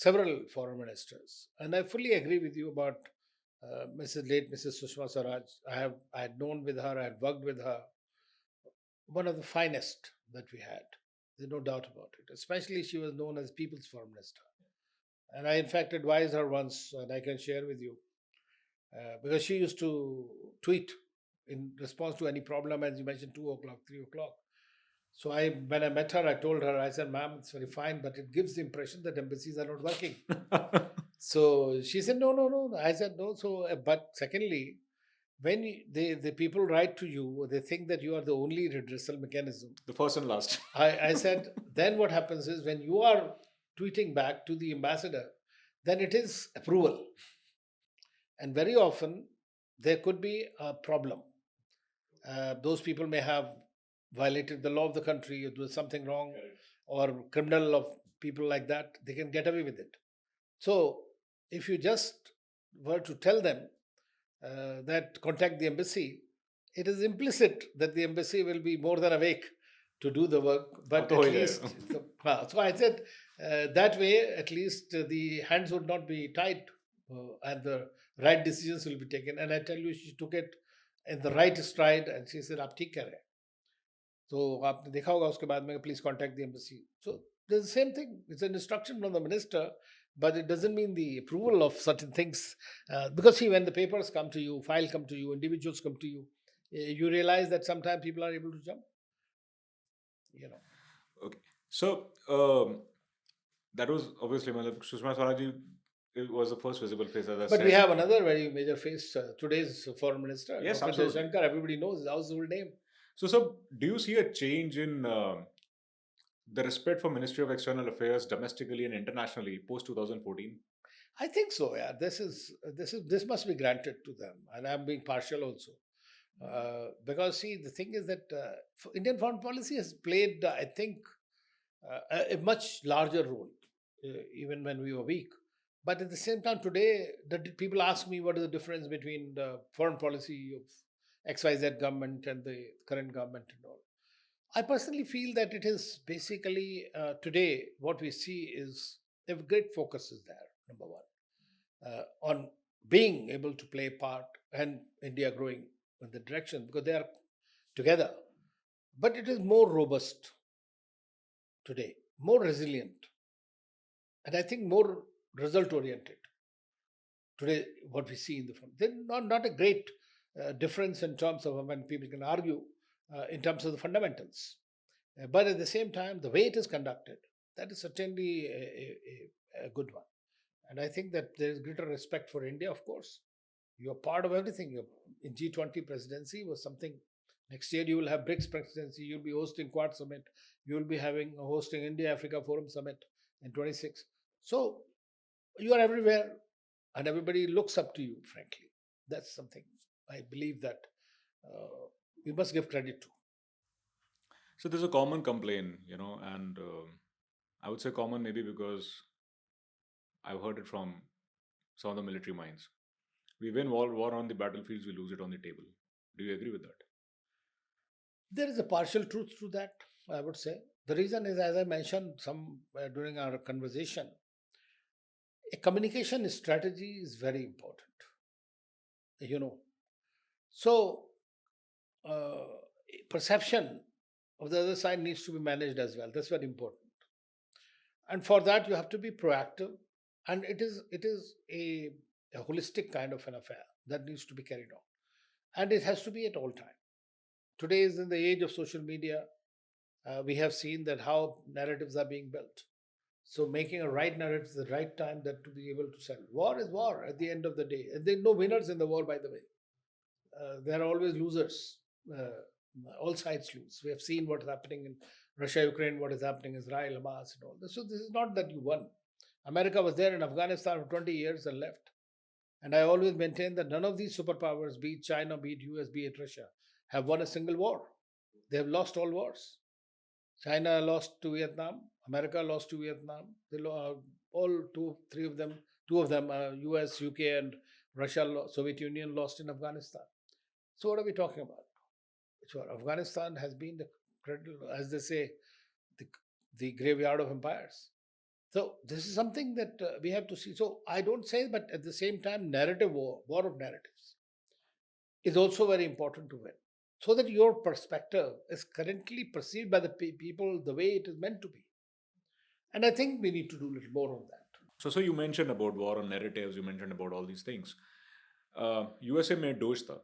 several foreign ministers. And I fully agree with you about Mrs. Sushma Swaraj. I had known with her, I had worked with her. one of the finest that we had. There's no doubt about it. Especially she was known as People's Foreign Minister. And I, in fact, advised her once, and I can share with you, because she used to tweet in response to any problem, as you mentioned, 2 o'clock, 3 o'clock. So when I met her, I told her, I said, ma'am, it's very fine, but it gives the impression that embassies are not working. So she said, no, no, no. I said, no. So, but secondly, when the people write to you, they think that you are the only redressal mechanism. The first and last. I said, then what happens is when you are tweeting back to the ambassador, then it is approval. And very often there could be a problem. Those people may have violated the law of the country, or do something wrong, or criminal of people like that, they can get away with it. So if you just were to tell them that contact the embassy, it is implicit that the embassy will be more than awake to do the work. But at least, so I said that way, at least the hands would not be tied and the right decisions will be taken. And I tell you, she took it in the right stride and she said, "आप ठीक कह रहे हैं." So आपने देखा होगा उसके बाद में, please contact the embassy. So there's the same thing. It's an instruction from the minister, but it doesn't mean the approval of certain things. Because see, when the papers come to you, file come to you, individuals come to you, you realize that sometimes people are able to jump. You know. Okay. So that was obviously Sushma Swaraj it was the first visible face, as I said. But we have another very major face, today's foreign minister. Yes, Dr. absolutely. Jaishankar, everybody knows his household name. So do you see a change in the respect for Ministry of External Affairs domestically and internationally post 2014? I think so. Yeah, this must be granted to them, and I'm being partial also, because see, the thing is that Indian foreign policy has played, I think, a much larger role, even when we were weak. But at the same time, today, people ask me what is the difference between the foreign policy of XYZ government and the current government and all. I personally feel that it is basically today what we see is a great focus is there, number one, on being able to play a part and India growing in the direction because they are together. But it is more robust today, more resilient, and I think more result oriented. Today, what we see in the front, there's not a great difference in terms of when people can argue in terms of the fundamentals. But at the same time, the way it is conducted, that is certainly a good one. And I think that there is greater respect for India, of course. You're part of everything. You're in G20 presidency was something. Next year, you will have BRICS presidency. You'll be hosting Quad Summit. You'll be hosting India-Africa Forum Summit in 26. So you are everywhere and everybody looks up to you, frankly. That's something I believe that we must give credit to. So there's a common complaint, and I would say common maybe because I've heard it from some of the military minds. We win war on the battlefields, we lose it on the table. Do you agree with that? There is a partial truth to that, I would say. The reason is, as I mentioned during our conversation, a communication strategy is very important. So perception of the other side needs to be managed as well. That's very important. And for that, you have to be proactive. And it is a holistic kind of an affair that needs to be carried on. And it has to be at all times. Today is in the age of social media. We have seen that how narratives are being built. So making a right narrative is the right time that to be able to sell. War is war at the end of the day. And there are no winners in the war, by the way. There are always losers. All sides lose. We have seen what's happening in Russia, Ukraine, what is happening in Israel, Hamas and all this. So this is not that you won. America was there in Afghanistan for 20 years and left. And I always maintain that none of these superpowers, be it China, be it US, be it Russia, have won a single war. They have lost all wars. China lost to Vietnam. America lost to Vietnam. They all three of them, two of them, US, UK, and Russia, Soviet Union lost in Afghanistan. So what are we talking about? Sure, Afghanistan has been the cradle, as they say, the graveyard of empires. So this is something that we have to see. So I don't say, but at the same time, war of narratives is also very important to win. so that your perspective is currently perceived by the people the way it is meant to be. And I think we need to do a little more of that. So you mentioned about war on narratives, you mentioned about all these things. USA made DOGE tha,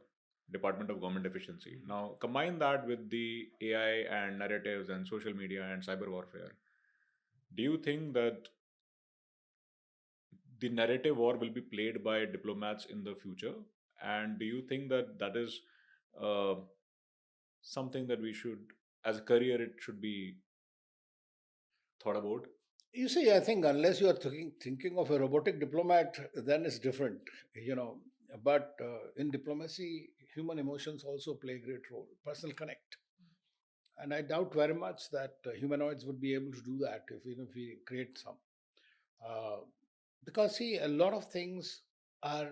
Department of Government Efficiency. Now combine that with the AI and narratives and social media and cyber warfare. Do you think that the narrative war will be played by diplomats in the future? And do you think that that is uh, something that we should, as a career, it should be thought about? You see, I think unless you are thinking of a robotic diplomat, then it's different, you know. But in diplomacy, human emotions also play a great role, personal connect. And I doubt very much that humanoids would be able to do that if even if we create some. Uh, because see, a lot of things are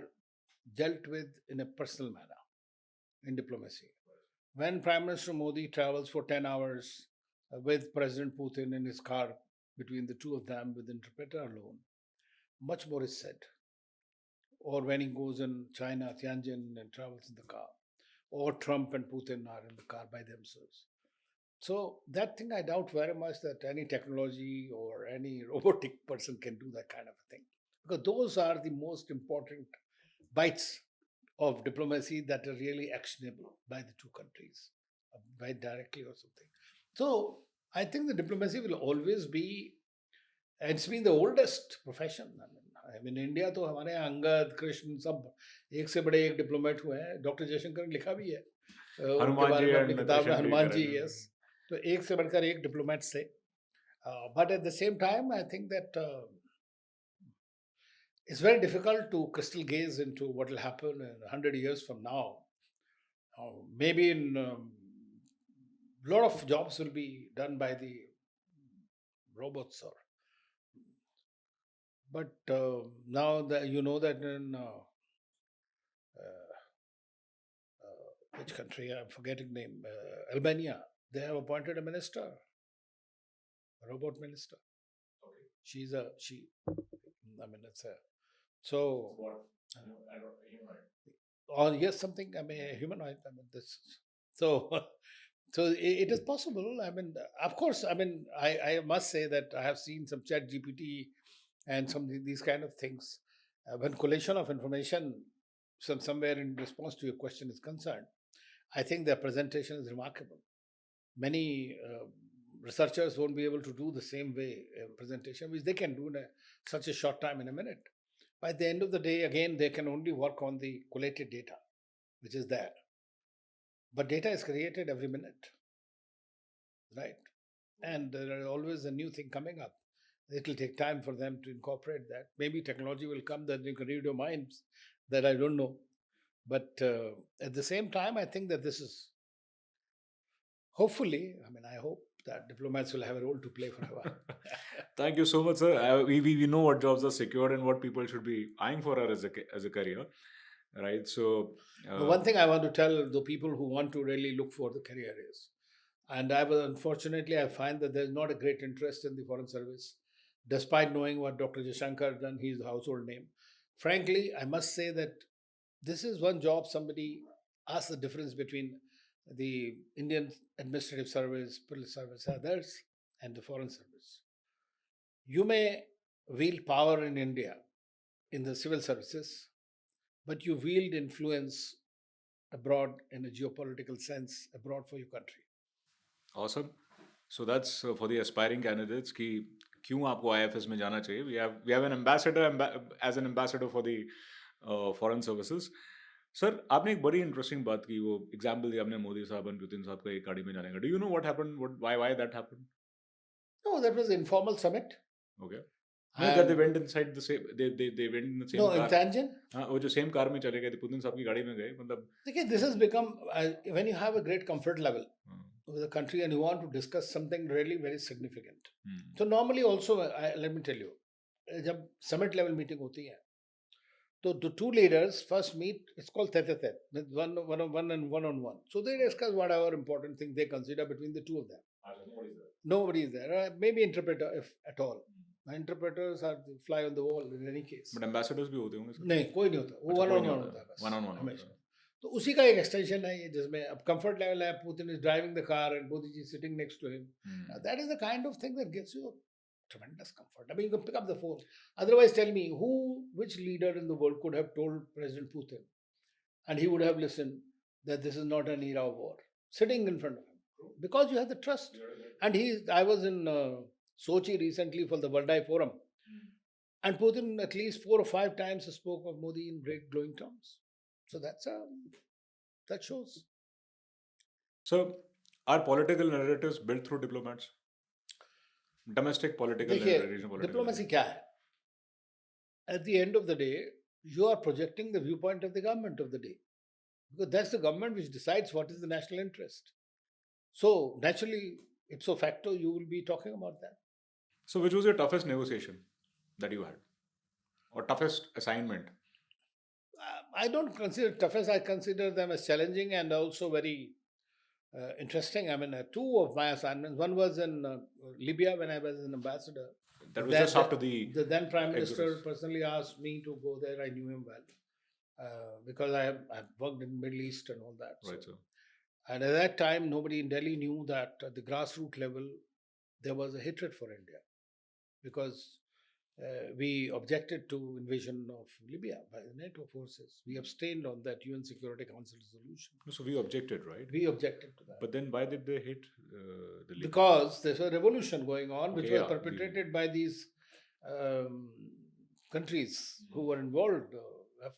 dealt with in a personal manner in diplomacy. When Prime Minister Modi travels for 10 hours with President Putin in his car, between the two of them with interpreter alone, much more is said. Or when he goes in China, Tianjin, and travels in the car, or Trump and Putin are in the car by themselves. So that thing, I doubt very much that any technology or any robotic person can do that kind of a thing, because those are the most important bites of diplomacy that are really actionable by the two countries, by directly or something. So I think the diplomacy will always be, and it's been the oldest profession. I mean India तो हमारे यहाँ अंगद कृष्ण सब एक से बड़े एक diplomat हुए हैं. डॉक्टर जयशंकर ने लिखा भी है उनके Hanuman बारे ji में अपनी and किताब में, Krishan ji, Hanuman ji. correct. Yes, तो एक से बढ़कर एक डिप्लोमेट से. But at the same time, I think that it's very difficult to crystal gaze into what will happen in 100 years from now. Maybe in a lot of jobs will be done by the robots, or but now that you know that in which country, I'm forgetting name, Albania, they have appointed a minister, a robot minister. Okay. She. I mean, it's a so. What? I don't humanoid. Or yes, something. I mean, a humanoid. I mean, this. So, so it is possible. I mean, of course. I mean, I must say that I have seen some Chat GPT and some these kind of things. When collation of information, somewhere in response to your question is concerned, I think their presentation is remarkable. Many researchers won't be able to do the same way presentation, which they can do in such a short time, in a minute. By the end of the day, again, they can only work on the collated data, which is there. But data is created every minute, right? And there is always a new thing coming up. It will take time for them to incorporate that. Maybe technology will come that you can read your minds, that I don't know. But at the same time, I think that this is hopefully, I mean, I hope that diplomats will have a role to play forever. Thank you so much, sir. We know what jobs are secured and what people should be eyeing for as a career, right? So, The one thing I want to tell the people who want to really look for the career is, and unfortunately, I find that there's not a great interest in the foreign service, despite knowing what Dr. Jashankar done, he's a household name. Frankly, I must say that this is one job somebody asked the difference between the Indian administrative service, police service, others, and the foreign service. You may wield power in India in the civil services, but you wield influence abroad in a geopolitical sense abroad for your country. awesome. So that's for the aspiring candidates कि क्यों आपको IFS में जाना चाहिए. We have an ambassador as an ambassador for the foreign services. Sir आपने एक बड़ी interesting बात की, वो एग्जाम्पल दिया आपने मोदी साहब और पुतिन साहब का एक गाड़ी में जाने का. Do you know what happened, why that happened? No, that was an informal summit. Okay. No, that they went inside the same. They went in the same No, car. in Tianjin. हाँ, वो जो same car में चले गए थे, Putin साहब की गाड़ी में गए, मतलब. Okay, this has become when you have a great comfort level with the country and you want to discuss something really very significant. So normally also, let me tell you, जब summit level meeting होती है, so the two leaders first meet. It's called tete-a-tete, with one-on-one and one-on-one. So they discuss whatever important thing they consider between the two of them. Nobody is there. Maybe interpreter, if at all. Interpreters are the fly on the wall in any case. But ambassadors भी होते होंगे sir? नहीं, कोई नहीं होता. वो अच्छा, कोई one on नहीं one होता. होता है बस. One on one हमेशा. तो उसी का एक एक्सटेंशन है ये, जिसमें अब कंफर्ट लेवल है, Putin is driving the car and Modi ji sitting next to him. That is the kind of thing that gives you tremendous comfort. I mean, you can pick up the phone. Otherwise, tell me, which leader in the world could have told President Putin, and he would have listened, that this is not an era of war, sitting in front of him, because you have the trust. And I was in Sochi recently for the Valdai Forum, and Putin at least 4 or 5 times spoke of Modi in great glowing terms. So that shows. So, are political narratives built through diplomats? Domestic political and देखिए, regional political. Diplomacy क्या है? At the end of the day, you are projecting the viewpoint of the government of the day, because that's the government which decides what is the national interest. So naturally, ipso facto, you will be talking about that. So, which was your toughest negotiation that you had, or toughest assignment? I don't consider toughest. I consider them as challenging and also very interesting. I mean, 2 of my assignments. One was in Libya when I was an ambassador. That was just after the then Prime Minister exodus. personally asked me to go there. I knew him well because I worked in Middle East and all that. Right, sir. And at that time, nobody in Delhi knew that at the grassroots level, there was a hatred for India, because we objected to invasion of Libya by the NATO forces. We abstained on that UN Security Council resolution. So we objected, right? We objected to that. But then why did they hit the Libyans? Because there's a revolution going on, which Okay, was perpetrated by these countries who were involved,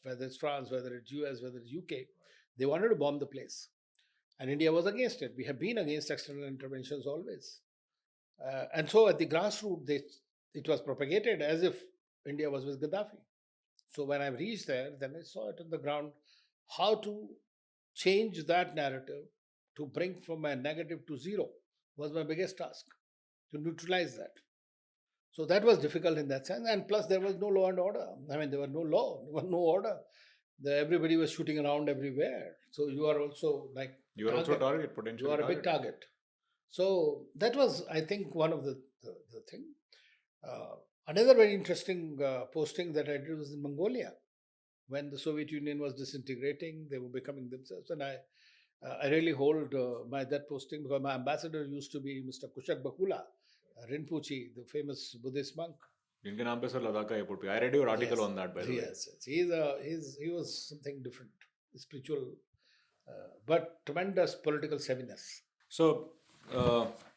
whether it's France, whether it's US, whether it's UK. They wanted to bomb the place. And India was against it. We have been against external interventions always. And so at the grassroots, it was propagated as if India was with Gaddafi. So when I reached there, then I saw it on the ground, how to change that narrative to bring from a negative to zero was my biggest task, to neutralize that. So that was difficult in that sense. And plus, there was no law and order. I mean, there was no law, there was no order. Everybody was shooting around everywhere. So you are also like... You are also a target, potential. You are a big target. So that was, I think, one of the thing. Another very interesting posting that I did was in Mongolia, when the Soviet Union was disintegrating. They were becoming themselves, and I really hold that posting, because my ambassador used to be Mr. Kushak Bakula Rinpoche, the famous Buddhist monk. जिनके नाम पे sir Ladakh का airport पे. I read your article on that, by the way. Yes. He was something different, spiritual, but tremendous political savviness. So,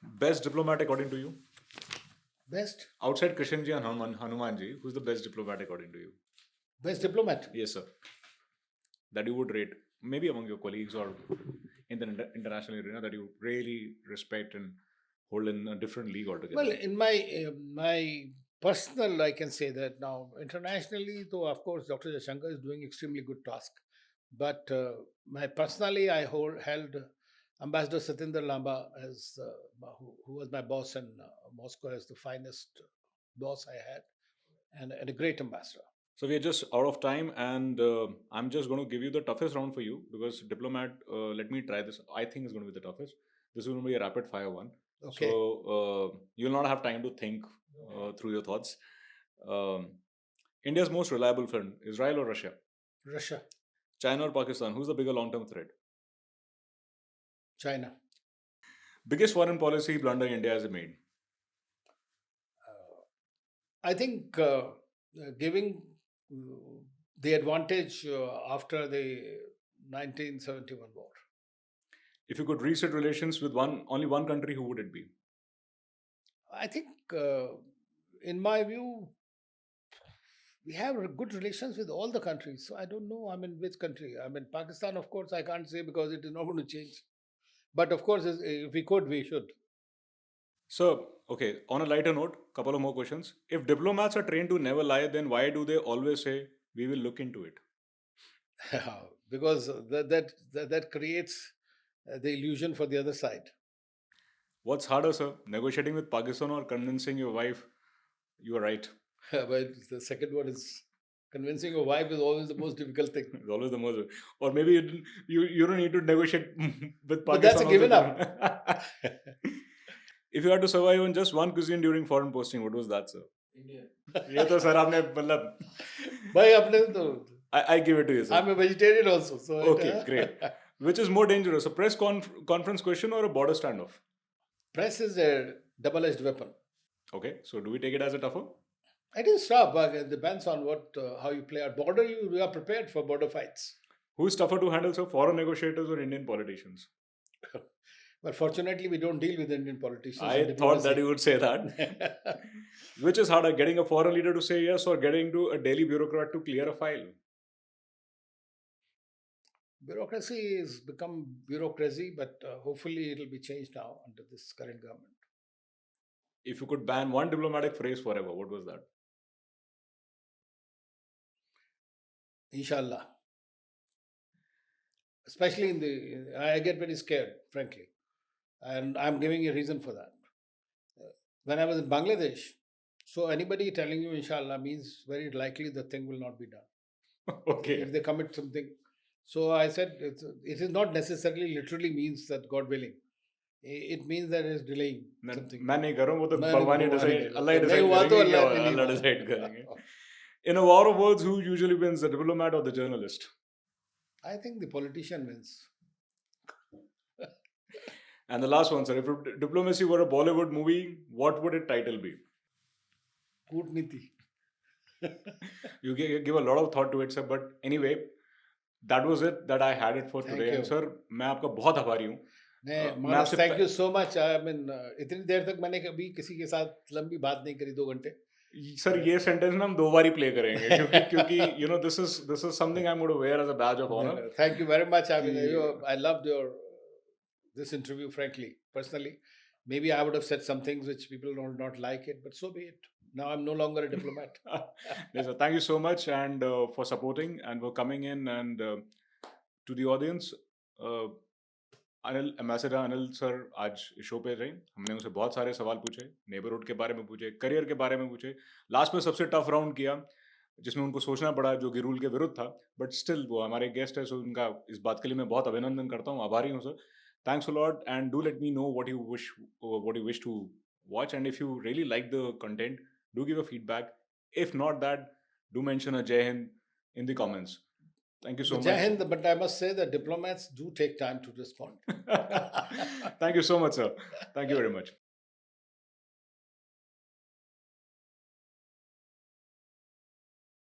best diplomat according to you? Best? Outside Krishanji and Hanumanji, who's the best diplomat according to you? Best diplomat? Yes, sir. That you would rate, maybe among your colleagues or in the international arena, that you really respect and hold in a different league altogether. Well, in my personal, I can say that now. Internationally, though, of course, Dr. Jaishankar is doing extremely good task. But personally, I held Ambassador Satinder Lamba as who was my boss in Moscow, as the finest boss I had, and a great ambassador. So we are just out of time, and I'm just going to give you the toughest round for you, because diplomat. Let me try this. I think is going to be the toughest. This is going to be a rapid fire one. Okay. So you'll not have time to think through your thoughts. India's most reliable friend, Israel or Russia? Russia. China or Pakistan? Who's the bigger long-term threat? China. Biggest foreign policy blunder India has made? I think giving the advantage after the 1971 war. If you could reset relations with only one country, who would it be? I think, in my view, we have good relations with all the countries. So I don't know, which country. Pakistan, of course, I can't say, because it is not going to change. But of course, if we could, we should. So, okay, on a lighter note, couple of more questions. If diplomats are trained to never lie, then why do they always say, we will look into it? Because that creates the illusion for the other side. What's harder, sir? Negotiating with Pakistan or convincing your wife you are right? Well, the second one is convincing your wife is always the most difficult thing. It's always the most. Or maybe you don't need to negotiate with Pakistan. But that's a given up. If you had to survive on just one cuisine during foreign posting, what was that, sir? Indian. ये तो sir आपने मतलब भाई अपने तो I give it to you, sir. I'm a vegetarian also. So Okay, great. Which is more dangerous, a press conference question or a border standoff? Press is a double-edged weapon. Okay, so do we take it as a tougher? It is tough, but it depends on how you play. At border, you are prepared for border fights. Who is tougher to handle, sir? Foreign negotiators or Indian politicians? But fortunately, we don't deal with Indian politicians. I thought that you would say that. Which is harder, getting a foreign leader to say yes or getting to a Delhi bureaucrat to clear a file? Bureaucracy has become bureaucracy, but hopefully it will be changed now under this current government. If you could ban one diplomatic phrase forever, what was that? Inshallah. Especially I get very scared, frankly. And I'm giving you a reason for that. When I was in Bangladesh, so anybody telling you Inshallah means very likely the thing will not be done. Okay. If they commit something. So I said it is not necessarily literally means that God willing. It means that it's delaying something. मैं नहीं कर रहा हूँ, वो तो मैं भगवान ही नहीं decide, अल्लाह ही नहीं decide हुआ तो करेंगे, अल्लाह या ने नहीं अल्लाह हुआ। decide करेंगे. In a war of words, who usually wins, the diplomat or the journalist? I think the politician wins. And the last one, sir, if diplomacy were a Bollywood movie, what would its title be? Kutniti. You give a lot of thought to it, sir. But anyway, that was it that I had it for Thank today. you. And sir, मैं आपका बहुत आभारी हूँ. Manas, thank you so much. I mean, इतनी देर तक मैंने कभी किसी के साथ लंबी बात नहीं करी 2 घंटे. सर ये सेंटेंस ना हम 2 बार ही प्ले करेंगे क्योंकि you know this is something I'm going to wear as a badge of honor. Thank you very much. I mean, I loved this interview, frankly, personally. Maybe I would have said some things which people don't not like it, but so be it. Now I'm no longer a diplomat. Yes, sir. Thank you so much and for supporting and for coming in and to the audience. Ambassador Anil sir आज show पे रहे. हमने उनसे बहुत सारे सवाल पूछे, neighbourhood के बारे में पूछे, करियर के बारे में पूछे. लास्ट में सबसे टफ राउंड किया जिसमें उनको सोचना पड़ा, जो कि रूल के विरुद्ध था, बट स्टिल वो हमारे गेस्ट है, सो उनका इस बात के लिए मैं बहुत अभिनंदन करता हूँ, आभारी हूँ sir. Thanks a lot and do let me know what you wish to watch, and if you really like the content, do give a feedback. If not that, do mention a Jai Hind in the comments. Thank you so much. Jai Hind, but I must say that diplomats do take time to respond. Thank you so much, sir. Thank you very much.